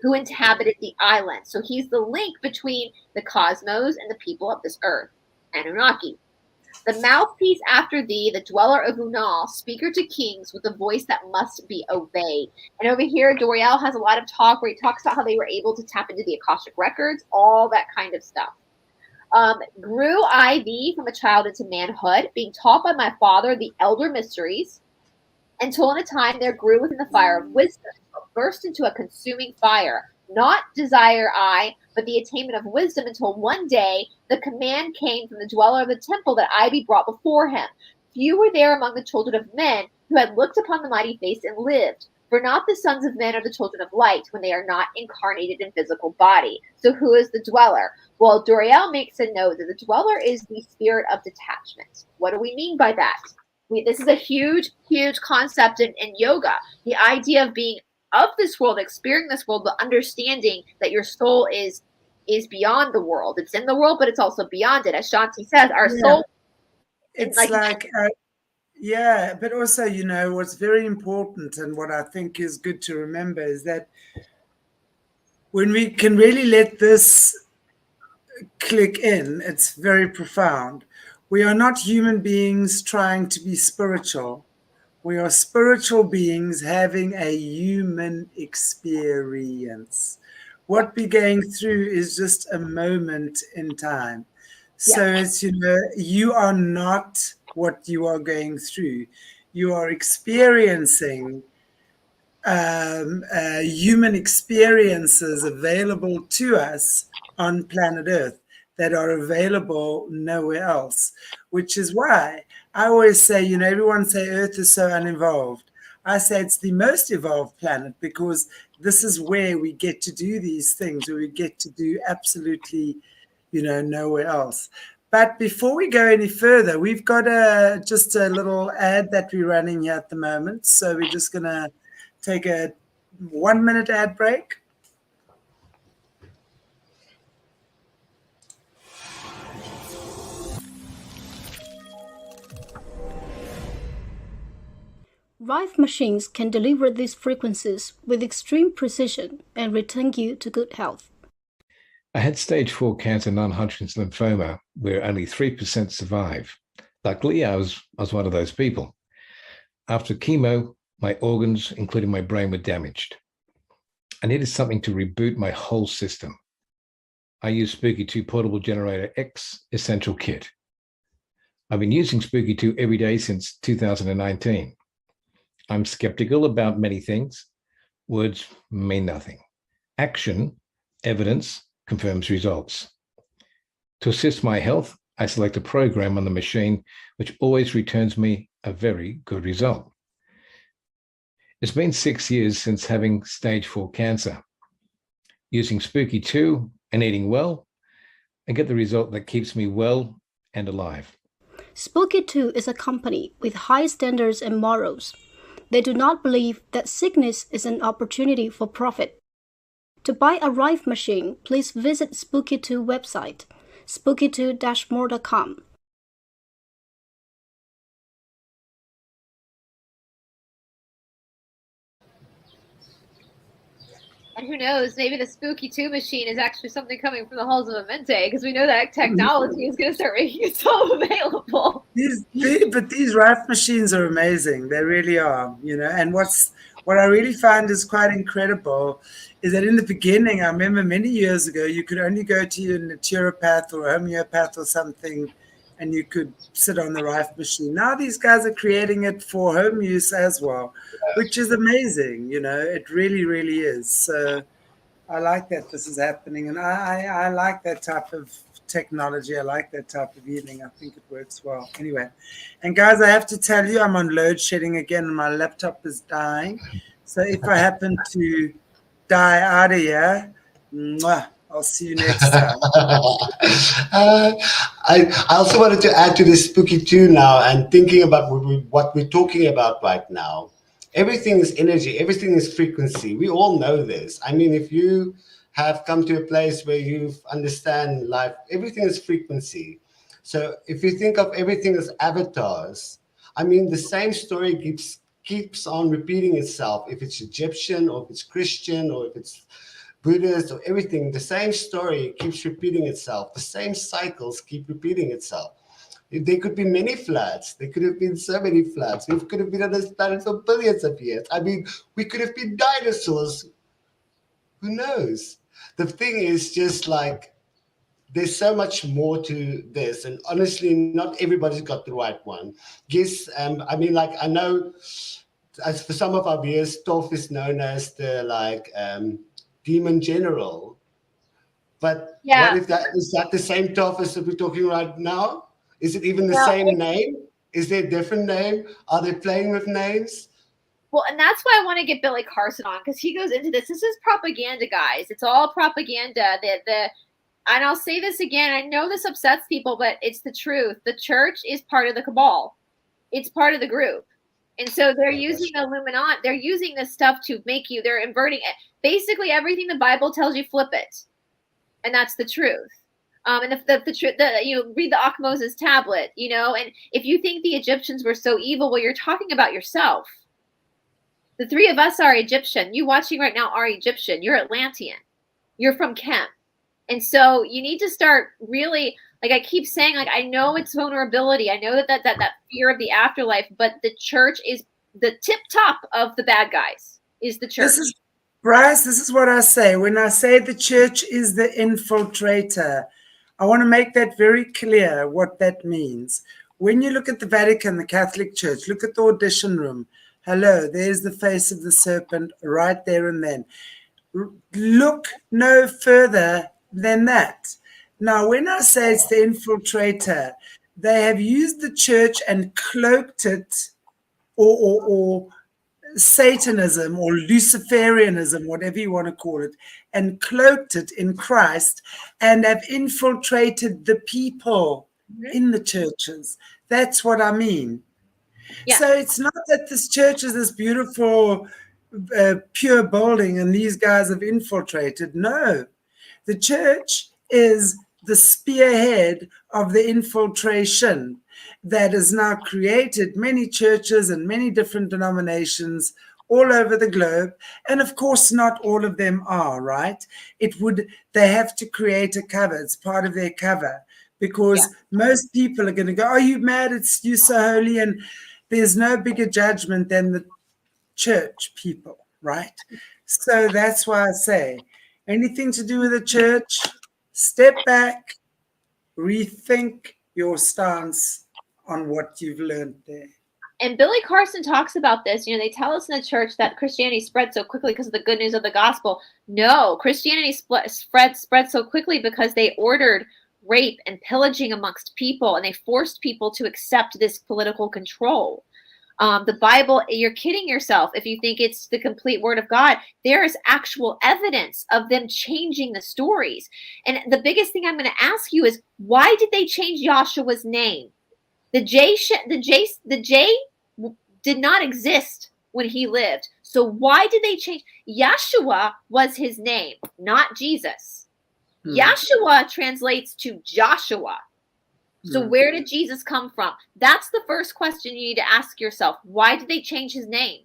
who inhabited the island. So he's the link between the cosmos and the people of this earth, Annunaki. The mouthpiece after thee, the dweller of Unal, speaker to kings with a voice that must be obeyed. And over here, Doriel has a lot of talk where he talks about how they were able to tap into the Akashic records, all that kind of stuff. Grew I thee from a child into manhood, being taught by my father the elder mysteries, until in a time there grew within the fire of wisdom, burst into a consuming fire. not desire I, but the attainment of wisdom, until one day the command came from the dweller of the temple that I be brought before him. Few were there among the children of men who had looked upon the mighty face and lived. For not the sons of men are the children of light when they are not incarnated in physical body. So who is the dweller? Well, Doriel makes a note that the dweller is the spirit of detachment. What do we mean by that? This is a huge, huge concept in yoga. The idea of being of this world, experiencing this world, but understanding that your soul is beyond the world. It's in the world, but it's also beyond it. As Shanti says, our soul. It's but also, you know, what's very important and what I think is good to remember is that when we can really let this click in, it's very profound. We are not human beings trying to be spiritual. We are spiritual beings having a human experience. What we're going through is just a moment in time. So it's, you know, you are not what you are going through. You are experiencing human experiences available to us on planet Earth that are available nowhere else, which is why I always say, you know, everyone say Earth is so uninvolved. I say it's the most evolved planet because this is where we get to do these things, where we get to do absolutely, you know, nowhere else. But before we go any further, we've got just a little ad that we're running here at the moment. So we're just going to take a 1-minute ad break. Rife machines can deliver these frequencies with extreme precision and return you to good health. I had stage 4 cancer non-Hodgkin's lymphoma, where only 3% survive. Luckily, I was one of those people. After chemo, my organs, including my brain, were damaged. I needed something to reboot my whole system. I used Spooky2 Portable Generator X Essential Kit. I've been using Spooky2 every day since 2019. I'm skeptical about many things. Words mean nothing. Action, evidence, confirms results. To assist my health, I select a program on the machine which always returns me a very good result. It's been 6 years since having stage 4 cancer. Using Spooky2 and eating well, I get the result that keeps me well and alive. Spooky2 is a company with high standards and morals. They do not believe that sickness is an opportunity for profit. To buy a Rife machine, please visit Spooky2 website, spooky2-more.com. And who knows, maybe the Spooky2 machine is actually something coming from the halls of Amente, because we know that technology is going to start making itself available. But these Rife machines are amazing. They really are, you know. And what I really find is quite incredible is that in the beginning, I remember many years ago, you could only go to a naturopath or a homeopath or something, and you could sit on the Rife machine. Now these guys are creating it for home use as well, which is amazing. You know, it really, really is. So I like that this is happening, and I like that type of technology. I like that type of healing. I think it works well. Anyway, and guys, I have to tell you, I'm on load shedding again, and my laptop is dying. So if I happen to die out of here, I'll see you next time. I also wanted to add to this Spooky2 now, and thinking about what we're talking about right now. Everything is energy. Everything is frequency. We all know this. I mean, if you have come to a place where you understand life, everything is frequency. So if you think of everything as avatars, I mean, the same story keeps on repeating itself. If it's Egyptian or if it's Christian or if it's Buddhist or everything, the same story keeps repeating itself. The same cycles keep repeating itself. There could be many floods. There could have been so many floods. We could have been on this planet for billions of years. I mean, we could have been dinosaurs. Who knows? The thing is just like, there's so much more to this. And honestly, not everybody's got the right one. Yes, I mean, like, I know as for some of our viewers, Thoth is known as the demon general. But Yeah. what if that is that the same Thoth as we're talking right now? Is it even the Yeah, same name? Is there a different name? Are they playing with names? Well, and that's why I want to get Billy Carson on, because he goes into this. This is propaganda, guys. It's all propaganda. And I'll say this again. I know this upsets people, but it's the truth. The church is part of the cabal. It's part of the group. And so they're using the Illuminati. They're using this stuff to make you, they're inverting it. Basically, everything the Bible tells you, flip it. And that's the truth. And you read the Akhmoses tablet, and if you think the Egyptians were so evil, well, you're talking about yourself. The three of us are Egyptian. You watching right now are Egyptian. You're Atlantean. You're from Khem. And so you need to start really, like I keep saying, like, I know it's vulnerability. I know that fear of the afterlife, but the church is the tip top of the bad guys, is the church. Bryce, this is what I say. When I say the church is the infiltrator, I want to make that very clear what that means. When you look at the Vatican, the Catholic Church, look at the audition room. Hello, there's the face of the serpent right there and then. Look no further than that. Now, when I say it's the infiltrator, they have used the church and cloaked it, or Satanism or Luciferianism, whatever you want to call it, and cloaked it in Christ and have infiltrated the people in the churches. That's what I mean. Yeah. So it's not that this church is this beautiful, pure building and these guys have infiltrated. No, the church is the spearhead of the infiltration that has now created many churches and many different denominations all over the globe. And of course, not all of them are, right? They have to create a cover. It's part of their cover, because most people are going to go, "Are you mad? You're so holy." And there's no bigger judgment than the church people, right? So that's why I say anything to do with the church, step back, rethink your stance on what you've learned there. And Billy Carson talks about this. They tell us in the church that Christianity spread so quickly because of the good news of the gospel. No, Christianity spread so quickly because they ordered rape and pillaging amongst people, and they forced people to accept this political control. The Bible, you're kidding yourself if you think it's the complete word of God. There is actual evidence of them changing the stories. And the biggest thing I'm going to ask you is, why did they change Joshua's name? The J did not exist when he lived. So why did they change? Yeshua was his name, not Jesus. Yeshua translates to Joshua. So where did Jesus come from? That's the first question you need to ask yourself. Why did they change his name?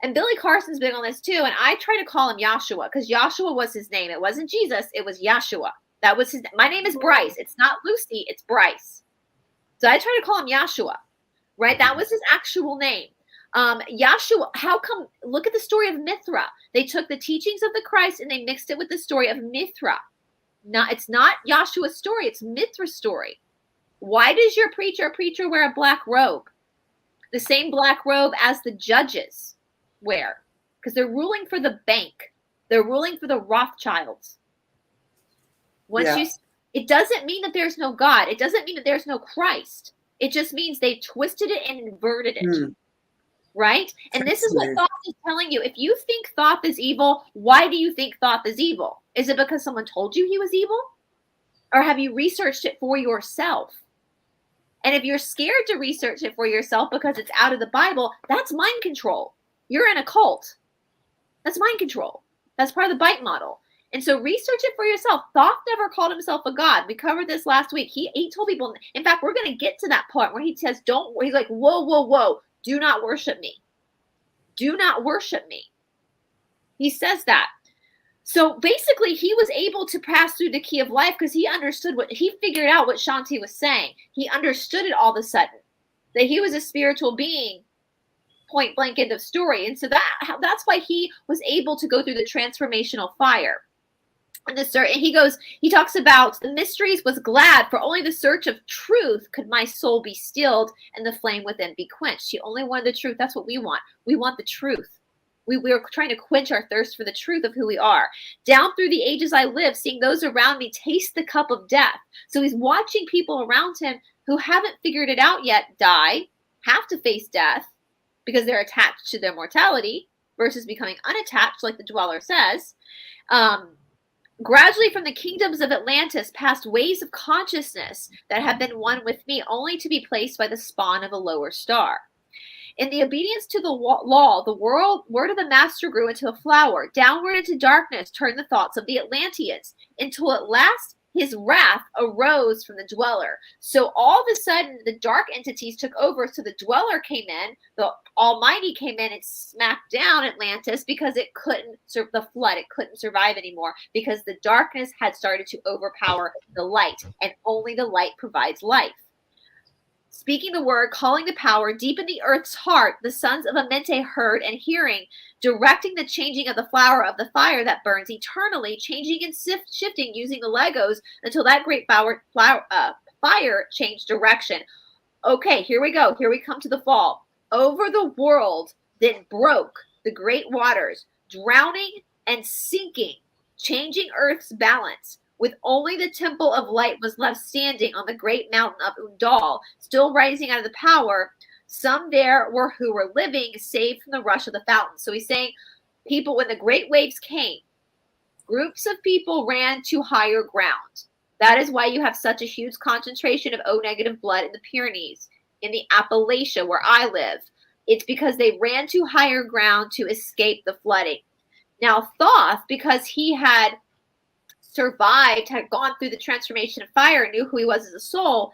And Billy Carson's big on this too, and I try to call him Yahshua because Yahshua was his name. It wasn't Jesus, it was Yahshua. That was his. My name is Bryce. It's not Lucy, it's Bryce. So I try to call him Yahshua, right? That was his actual name. Yahshua, how come? Look at the story of Mithra. They took the teachings of the Christ and they mixed it with the story of Mithra. It's not Yahshua's story, it's Mithra's story. Why does your preacher wear a black robe? The same black robe as the judges wear. Because they're ruling for the bank. They're ruling for the Rothschilds. It doesn't mean that there's no God. It doesn't mean that there's no Christ. It just means they twisted it and inverted it. Right? And this is what Thoth is telling you. If you think Thoth is evil, why do you think Thoth is evil? Is it because someone told you he was evil? Or have you researched it for yourself? And if you're scared to research it for yourself because it's out of the Bible, that's mind control. You're in a cult. That's mind control. That's part of the bite model. And so research it for yourself. Thoth never called himself a god. We covered this last week. He told people, in fact, we're going to get to that part where he says, he's like, whoa. Do not worship me. Do not worship me. He says that. So basically, he was able to pass through the key of life because he figured out what Shanti was saying. He understood it all of a sudden, that he was a spiritual being, point blank, end of story. And so that's why he was able to go through the transformational fire. And he talks about the mysteries was glad, for only the search of truth could my soul be stilled and the flame within be quenched. He only wanted the truth. That's what we want. We want the truth. We are trying to quench our thirst for the truth of who we are. Down through the ages I live, seeing those around me taste the cup of death. So he's watching people around him who haven't figured it out yet die, have to face death because they're attached to their mortality versus becoming unattached, like the Dweller says. Gradually from the kingdoms of Atlantis past ways of consciousness that have been one with me, only to be placed by the spawn of a lower star. In the obedience to the law, the word of the master grew into a flower. Downward into darkness turned the thoughts of the Atlanteans, until at last his wrath arose from the Dweller. So all of a sudden, the dark entities took over. So the Dweller came in, the Almighty came in and smacked down Atlantis because it couldn't serve the flood. It couldn't survive anymore because the darkness had started to overpower the light, and only the light provides life. Speaking the word, calling the power, deep in the earth's heart, the sons of Amente heard and hearing, directing the changing of the flower of the fire that burns eternally, changing and shifting using the Legos until that great fire changed direction. Okay, here we go. Here we come to the fall. Over the world then broke the great waters, drowning and sinking, changing earth's balance. With only the temple of light was left standing on the great mountain of Undal, still rising out of the power. Some there were who were living, saved from the rush of the fountain. So he's saying, people, when the great waves came, groups of people ran to higher ground. That is why you have such a huge concentration of O-negative blood in the Pyrenees, in the Appalachia where I live. It's because they ran to higher ground to escape the flooding. Now Thoth, because he had survived, had gone through the transformation of fire, and knew who he was as a soul,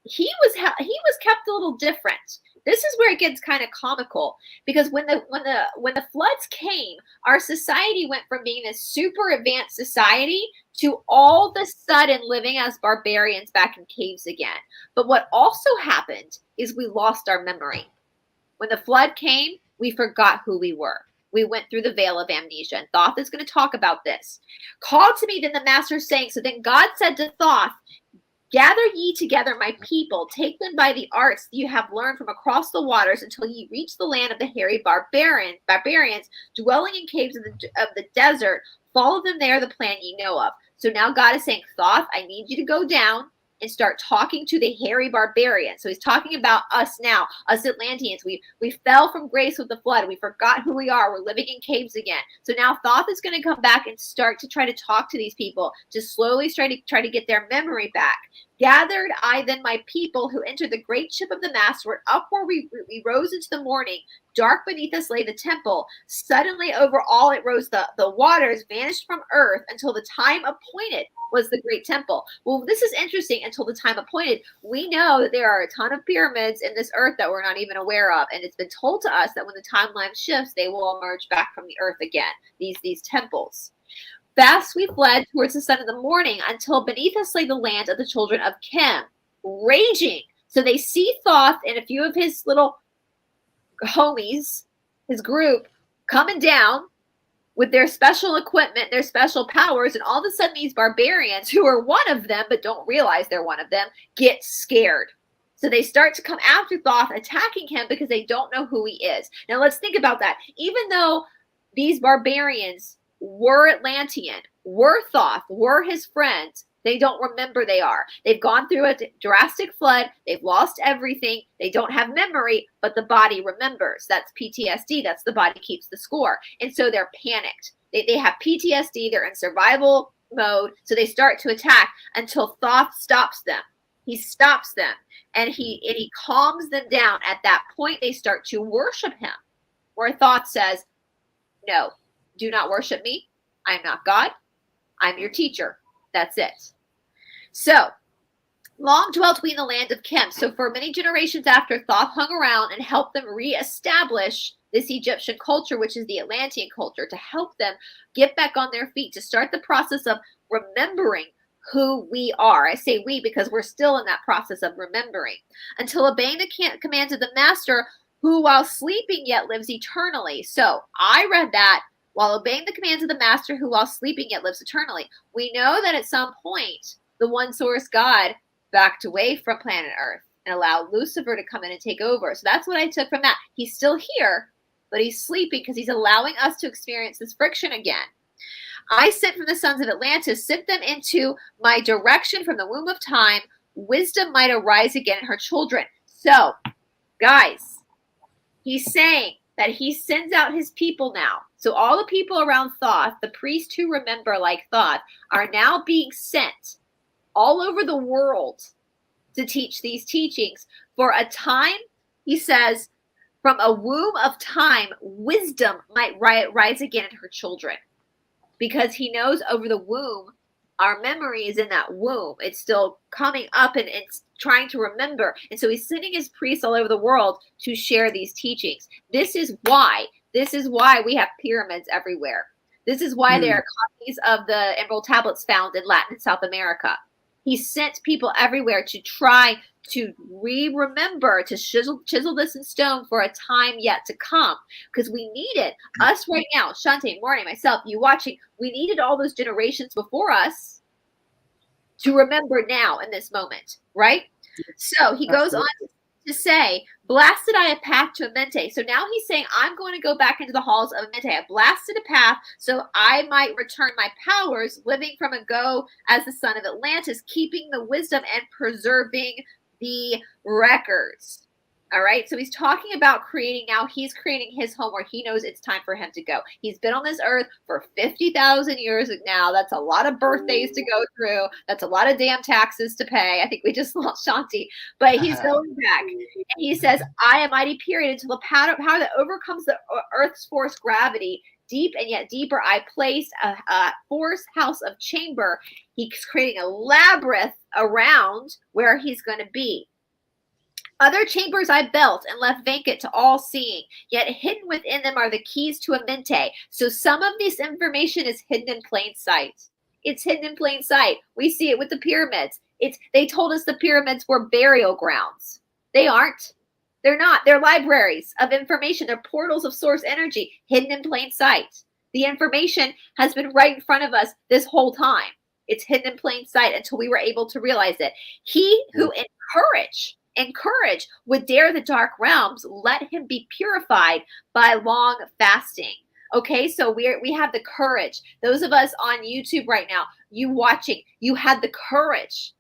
he was kept a little different. This is where it gets kind of comical, because when the floods came, our society went from being this super advanced society to all of a sudden living as barbarians back in caves again. But what also happened is we lost our memory. When the flood came, we forgot who we were. We went through the veil of amnesia, and Thoth is going to talk about this. Called to me, then the master saying, so then God said to Thoth, gather ye together my people, take them by the arts that you have learned from across the waters until ye reach the land of the hairy barbarians dwelling in caves of the desert. Follow them there, the plan ye know of. So now God is saying, Thoth, I need you to go down and start talking to the hairy barbarians. So he's talking about us now, us Atlanteans. We fell from grace with the flood. We forgot who we are. We're living in caves again. So now Thoth is going to come back and start to try to talk to these people, to slowly try to get their memory back. Gathered I then my people who entered the great ship of the master, upward we rose into the morning. Dark beneath us lay the temple. Suddenly over all it rose the waters, vanished from earth until the time appointed was the great temple. Well, this is interesting. Until the time appointed, we know that there are a ton of pyramids in this earth that we're not even aware of, and it's been told to us that when the timeline shifts, they will emerge back from the earth again, these temples. Fast we fled towards the sun of the morning until beneath us lay the land of the children of Chem, raging. So they see Thoth and a few of his little homies, his group, coming down with their special equipment, their special powers, and all of a sudden these barbarians, who are one of them but don't realize they're one of them, get scared. So they start to come after Thoth, attacking him because they don't know who he is. Now let's think about that. Even though these barbarians were Atlantean, were Thoth, were his friends, they don't remember they are. They've gone through a drastic flood. They've lost everything. They don't have memory, but the body remembers. That's PTSD. That's the body keeps the score. And so they're panicked. They have PTSD. They're in survival mode. So they start to attack until Thoth stops them. He stops them and he calms them down. At that point, they start to worship him, where Thoth says, no, do not worship me. I'm not God. I'm your teacher. That's it. So, long dwelt we in the land of Chem. So for many generations after, Thoth hung around and helped them reestablish this Egyptian culture, which is the Atlantean culture, to help them get back on their feet, to start the process of remembering who we are. I say we because we're still in that process of remembering. Until obeying the commands of the master, who while sleeping yet lives eternally. So I read that, while obeying the commands of the master, who while sleeping yet lives eternally. We know that at some point, the one source God backed away from planet Earth and allowed Lucifer to come in and take over. So that's what I took from that. He's still here, but he's sleeping because he's allowing us to experience this friction again. I sent from the sons of Atlantis, sent them into my direction from the womb of time. Wisdom might arise again in her children. So, guys, he's saying that he sends out his people now. So all the people around Thoth, the priests who remember like Thoth, are now being sent all over the world to teach these teachings. For a time, he says, from a womb of time, wisdom might rise again in her children. Because he knows over the womb, our memory is in that womb. It's still coming up and it's trying to remember. And so he's sending his priests all over the world to share these teachings. This is why we have pyramids everywhere. This is why there are copies of the Emerald Tablets found in Latin and South America. He sent people everywhere to try to remember, to chisel this in stone for a time yet to come. Because we need it. Us right now, Shante, Morning, myself, you watching, we needed all those generations before us to remember now in this moment, right? So he goes on to say, blasted I a path to Amente. So now he's saying, I'm going to go back into the halls of Amente. I blasted a path so I might return my powers, living from ago as the son of Atlantis, keeping the wisdom and preserving the records. All right. So he's talking about creating now. He's creating his home where he knows it's time for him to go. He's been on this earth for 50,000 years now. That's a lot of birthdays to go through. That's a lot of damn taxes to pay. I think we just lost Shanti, but he's going back. And he says, I am mighty period until the power that overcomes the earth's force gravity. Deep and yet deeper, I placed a force house of chamber. He's creating a labyrinth around where he's going to be. Other chambers I built and left vacant to all seeing, yet hidden within them are the keys to Amente. So some of this information is hidden in plain sight. It's hidden in plain sight. We see it with the pyramids. They told us the pyramids were burial grounds. They aren't. They're not. They're libraries of information. They're portals of source energy hidden in plain sight. The information has been right in front of us this whole time. It's hidden in plain sight until we were able to realize it. He who encourage would dare the dark realms, let him be purified by long fasting. Okay, so we have the courage. Those of us on YouTube right now, you watching, you had the courage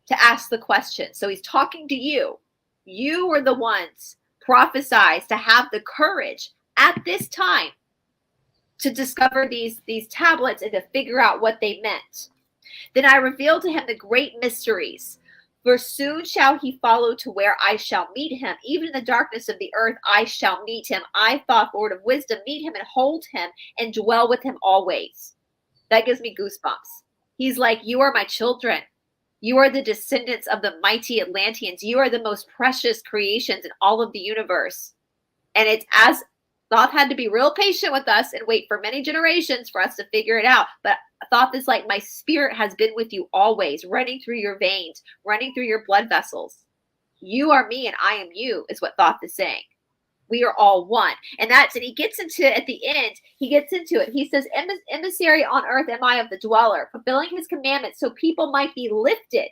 to ask the question. So he's talking to you. You were the ones prophesied to have the courage at this time to discover these tablets and to figure out what they meant. Then I revealed to him the great mysteries. For soon shall he follow to where I shall meet him. Even in the darkness of the earth, I shall meet him. I, Thoth, Lord of wisdom, meet him and hold him and dwell with him always. That gives me goosebumps. He's like, you are my children. You are the descendants of the mighty Atlanteans. You are the most precious creations in all of the universe. And it's as Thoth had to be real patient with us and wait for many generations for us to figure it out. But Thoth is like, my spirit has been with you always, running through your veins, running through your blood vessels. You are me and I am you, is what Thoth is saying. We are all one. And he gets into, at the end, he gets into it. He says, emissary on earth am I of the dweller, fulfilling his commandments so people might be lifted.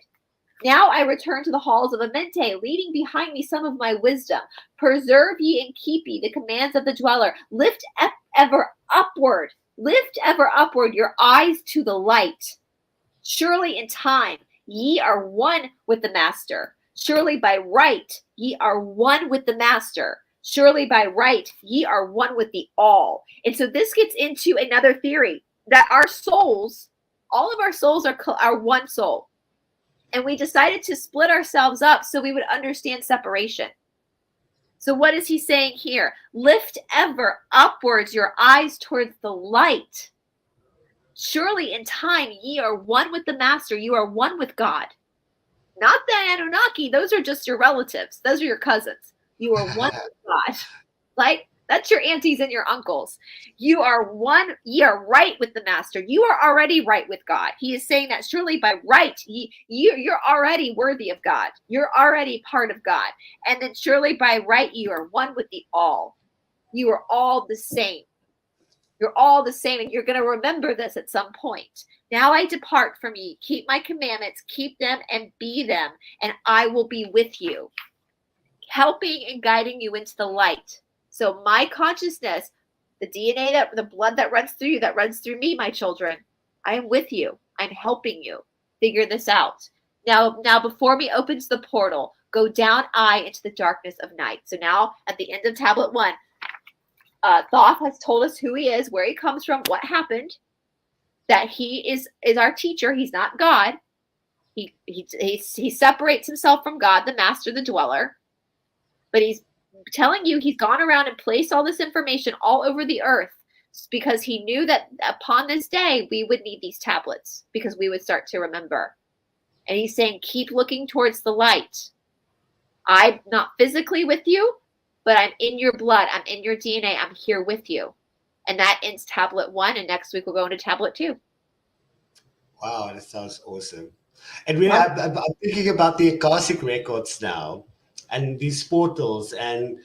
Now I return to the halls of Amente, leading behind me some of my wisdom. Preserve ye and keep ye the commands of the dweller. Lift ever upward. Lift ever upward your eyes to the light. Surely in time ye are one with the master. Surely by right ye are one with the master. Surely by right ye are one with the all. And so this gets into another theory that our souls, all of our souls are one soul. And we decided to split ourselves up so we would understand separation. So what is he saying here? Lift ever upwards your eyes towards the light. Surely in time ye are one with the master. You are one with God. Not the Annunaki. Those are just your relatives. Those are your cousins. You are one with God. Like, that's your aunties and your uncles. You are one. Ye are right with the master. You are already right with God. He is saying that surely by right, you're already worthy of God. You're already part of God. And then surely by right, you are one with the all. You are all the same. You're all the same. And you're going to remember this at some point. Now I depart from ye. Keep my commandments. Keep them and be them. And I will be with you, helping and guiding you into the light. So my consciousness, the DNA, the blood that runs through you, that runs through me, my children, I am with you. I'm helping you figure this out. Now before me opens the portal, go down I into the darkness of night. So now at the end of tablet 1, Thoth has told us who he is, where he comes from, what happened, that he is our teacher. He's not God. He separates himself from God, the master, the dweller. But he's telling you he's gone around and placed all this information all over the earth because he knew that upon this day we would need these tablets because we would start to remember. And he's saying, keep looking towards the light. I'm not physically with you, but I'm in your blood. I'm in your DNA. I'm here with you. And that ends tablet 1. And next week we'll go into tablet 2. Wow, that sounds awesome. And really, I'm thinking about the Akashic records now and these portals. And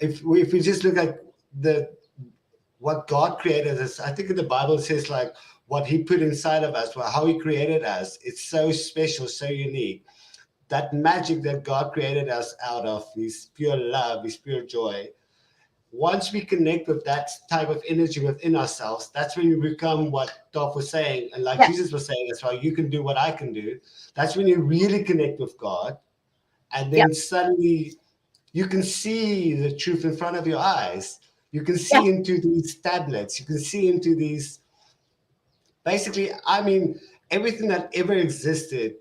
if we just look at what God created us, I think in the Bible it says like what he put inside of us, how he created us. It's so special, so unique. That magic that God created us out of, this pure love, this pure joy. Once we connect with that type of energy within ourselves, that's when you become what Thoth was saying, and like Jesus was saying as well, you can do what I can do. That's when you really connect with God. And then suddenly you can see the truth in front of your eyes. You can see into these tablets. You can see into these, basically, I mean, everything that ever existed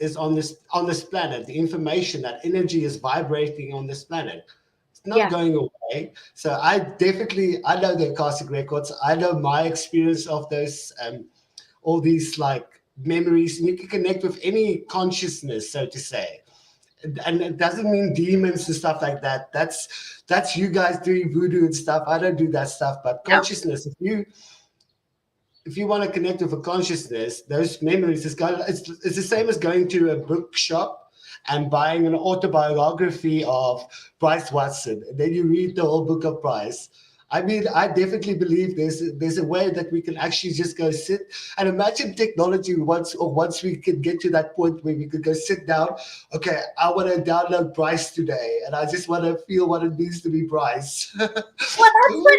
is on this planet. The information, that energy is vibrating on this planet. It's not going away. So I know the Akashic records. I know my experience of those, all these like memories. And you can connect with any consciousness, so to say. And it doesn't mean demons and stuff like that. That's you guys doing voodoo and stuff. I don't do that stuff. But consciousness, if you want to connect with a consciousness, those memories, it's the same as going to a bookshop and buying an autobiography of Bryce Watson. And then you read the whole book of Bryce. I mean, I definitely believe there's a way that we can actually just go sit and imagine technology once we can get to that point where we could go sit down. Okay, I want to download Bryce today, and I just want to feel what it means to be Bryce. Well, that's what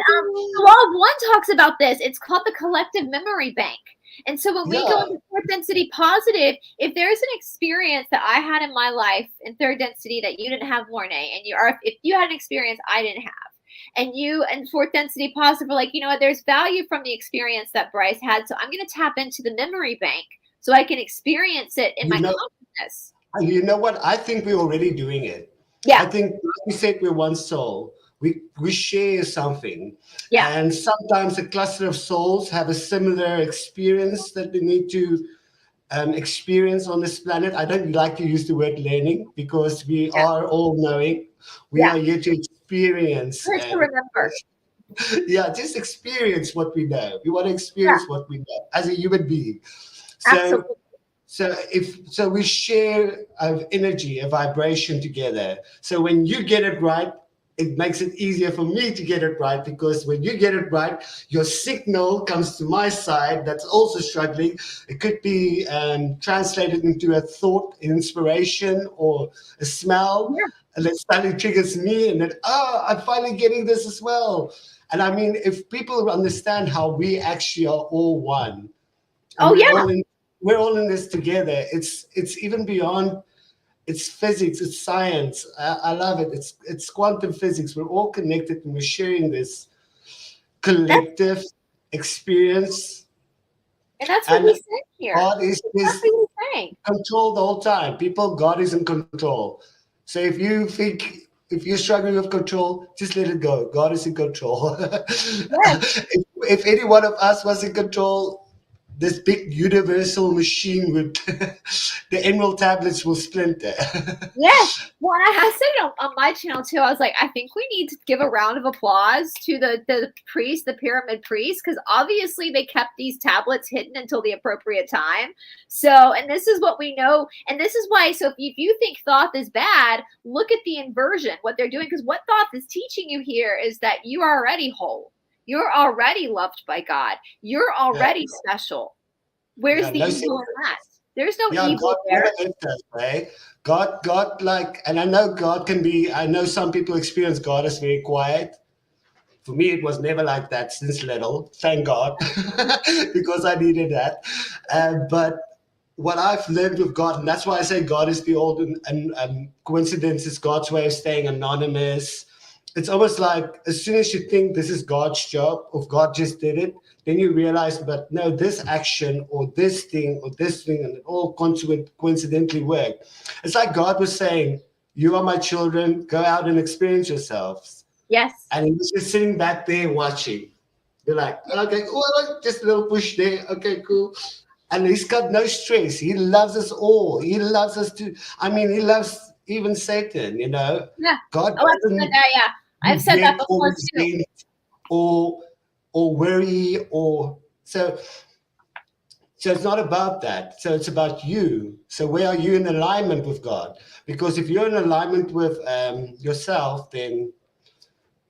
Law of One talks about this. It's called the collective memory bank. And so when we go into third density positive, if there's an experience that I had in my life in third density that you didn't have, Mornay, and if you had an experience I didn't have, and you and fourth density positive are like, you know what, there's value from the experience that Bryce had, so I'm going to tap into the memory bank so I can experience it in my consciousness. You know what? I think we're already doing it. Yeah. I think, like we said, we're one soul. We share something. Yeah. And sometimes a cluster of souls have a similar experience that they need to experience on this planet. I don't like to use the word learning because we are all knowing. We are here to experience. First to remember. Just experience what we know. We want to experience what we know as a human being. Absolutely. So we share an energy, a vibration together. So when you get it right, it makes it easier for me to get it right, because when you get it right, your signal comes to my side that's also struggling. It could be translated into a thought, inspiration, or a smell, and then suddenly triggers me, and then, I'm finally getting this as well. And I mean, if people understand how we actually are all one, we're all in this together. It's even beyond. It's physics, it's science. I love it. It's quantum physics. We're all connected and we're sharing this collective experience. And that's what we said here. God is control the whole time. God is in control. So if you're struggling with control, just let it go. God is in control. If any one of us was in control, this big universal machine with the emerald tablets will splinter. Yes. Well, I have said it on my channel too. I was like, I think we need to give a round of applause to the priest, the pyramid priest, because obviously they kept these tablets hidden until the appropriate time. So, and this is what we know. And this is why, so if you think Thoth is bad, look at the inversion, what they're doing, because what Thoth is teaching you here is that you are already whole. You're already loved by God. You're already special. Where's the evil in that? There's no evil there. God, like, and I know God can be, I know some people experience God as very quiet. For me, it was never like that since little, thank God, because I needed that. But what I've learned with God, and that's why I say God is the old and coincidence is God's way of staying anonymous. It's almost like as soon as you think this is God's job, or God just did it, then you realize, but no, this action or this thing, and it all coincidentally worked. It's like God was saying, you are my children, go out and experience yourselves. Yes. And he was just sitting back there watching. You're like, okay, well, just a little push there. Okay, cool. And he's got no stress. He loves us all. He loves us too. I mean, he loves even Satan, you know. Yeah. God Oh, I've said doesn't that, yeah. I've said that before or too. resent or worry or so it's not about that. So it's about you. So where are you in alignment with God? Because if you're in alignment with yourself, then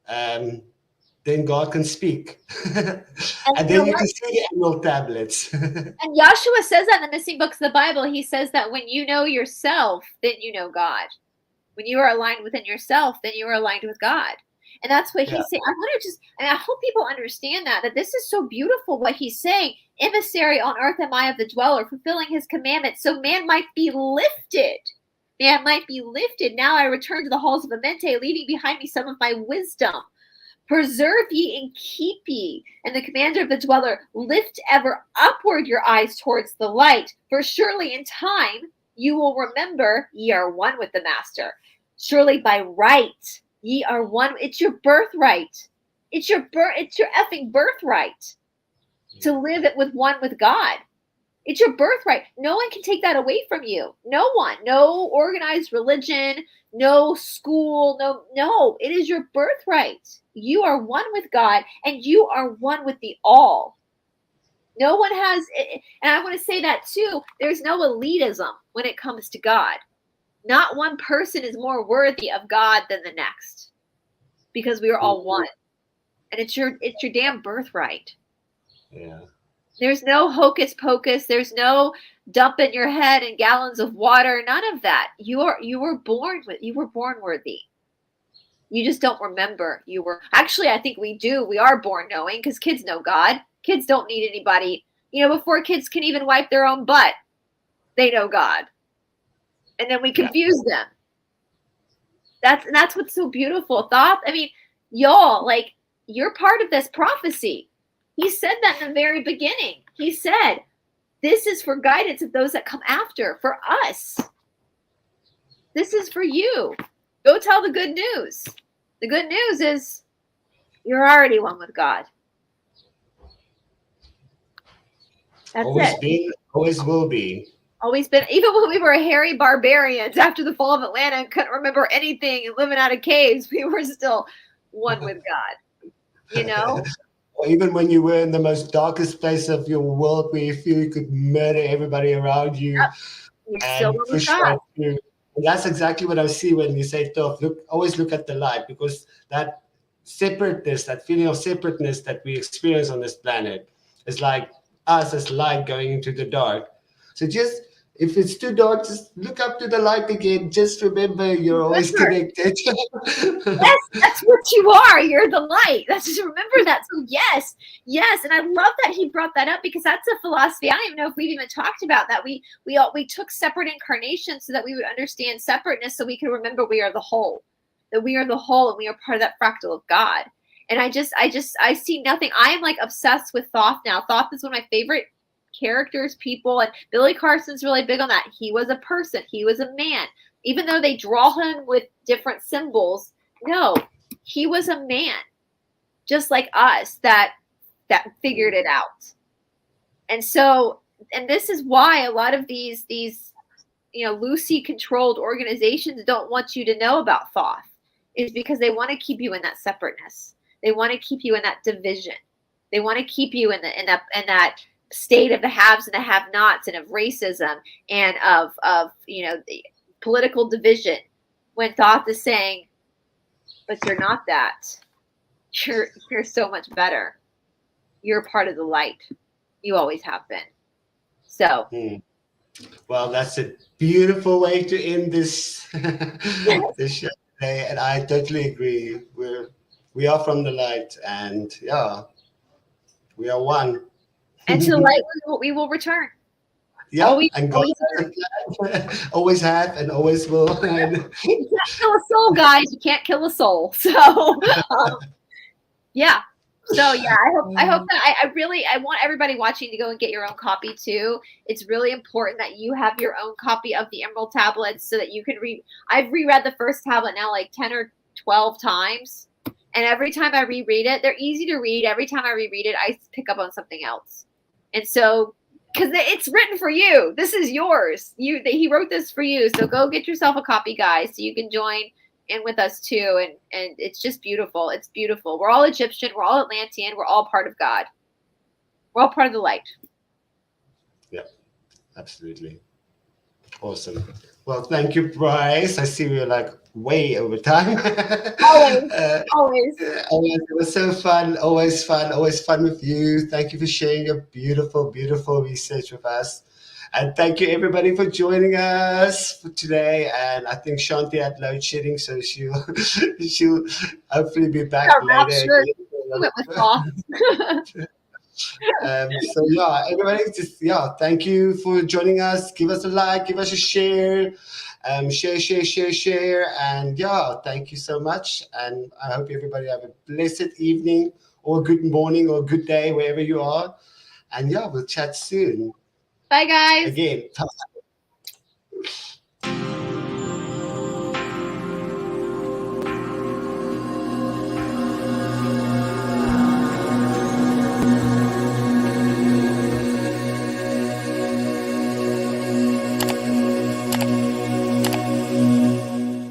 God can speak. And then you can see the annual tablets. And Joshua says that in the missing books of the Bible. He says that when you know yourself, then you know God. When you are aligned within yourself, then you are aligned with God. And that's what he's saying. I want to I hope people understand that this is so beautiful what he's saying. Emissary on earth am I of the dweller, fulfilling his commandments, so man might be lifted. Man might be lifted. Now I return to the halls of Amente, leaving behind me some of my wisdom. Preserve ye and keep ye. And the commander of the dweller, lift ever upward your eyes towards the light. For surely in time you will remember ye are one with the master. Surely by right ye are one. It's your birthright. It's your effing birthright to live it with one with God. It's your birthright. No one can take that away from you. No one. No organized religion, no school, no. It is your birthright. You are one with God, and you are one with the all. No one has, and I want to say that too, there's no elitism when it comes to God. Not one person is more worthy of God than the next, because we are all one. And it's your damn birthright. Yeah. There's no hocus pocus. There's no dumping your head in gallons of water. None of that. You were born worthy. You just don't remember you were. Actually, I think we do. We are born knowing, because kids know God. Kids don't need anybody. You know, before kids can even wipe their own butt, they know God. And then we confuse them. That's what's so beautiful. Thoth, I mean, y'all, like, you're part of this prophecy. He said that in the very beginning. He said, this is for guidance of those that come after, for us. This is for you. Go tell the good news. The good news is you're already one with God. That's always it. been, always will be. Always been. Even when we were hairy barbarians after the fall of Atlanta and couldn't remember anything and living out of caves, we were still one with God. You know? Or even when you were in the most darkest place of your world, where you feel you could murder everybody around you, and push right through. And that's exactly what I see when you say, Thoth, always look at the light, because that separateness, that feeling of separateness that we experience on this planet is like us as light going into the dark. So just, if it's too dark, just look up to the light again. Just remember you're always connected. Yes, that's what you are. You're the light. That's just remember that. So yes. And I love that he brought that up, because that's a philosophy. I don't even know if we've even talked about that. We took separate incarnations so that we would understand separateness, so we could remember we are the whole. That we are the whole, and we are part of that fractal of God. And I see nothing. I am like obsessed with Thoth now. Thoth is one of my favorite characters, people, and Billy Carson's really big on that. He was a person. He was a man. Even though they draw him with different symbols, no, he was a man, just like us, that figured it out. And so, and this is why a lot of these Lucy controlled organizations don't want you to know about Thoth, is because they want to keep you in that separateness. They want to keep you in that division. They want to keep you in that state of the haves and the have-nots, and of racism, and of the political division, when Thoth is saying, but you're not that. You're so much better. You're part of the light. You always have been. So well, that's a beautiful way to end this this show today, and I totally agree. We are from the light, and yeah, we are one. And to the light we will return. Yeah, Always, and God always, has a plan. Always have and always will. you can't kill a soul, guys. You can't kill a soul. So, yeah. So yeah, I hope that I want everybody watching to go and get your own copy too. It's really important that you have your own copy of the Emerald tablets so that you can read. I've reread the first tablet now like 10 or 12 times. And every time I reread it, they're easy to read. Every time I reread it, I pick up on something else. And so, because it's written for you, this is yours. He wrote this for you. So go get yourself a copy, guys, so you can join in with us too. And it's just beautiful. It's beautiful. We're all Egyptian. We're all Atlantean. We're all part of God. We're all part of the light. Yeah, absolutely. Awesome. Well, thank you, Bryce. I see we're like way over time. Always. Always. It was so fun. Always fun with you. Thank you for sharing your beautiful, beautiful research with us. And thank you, everybody, for joining us for today. And I think Shanti had load shedding, so she'll hopefully be back later. Went with Thoth. So yeah, everybody, thank you for joining us. Give us a like, give us a share, share, and yeah, thank you so much. And I hope everybody have a blessed evening or good morning or good day wherever you are. And yeah, we'll chat soon. Bye, guys. Again.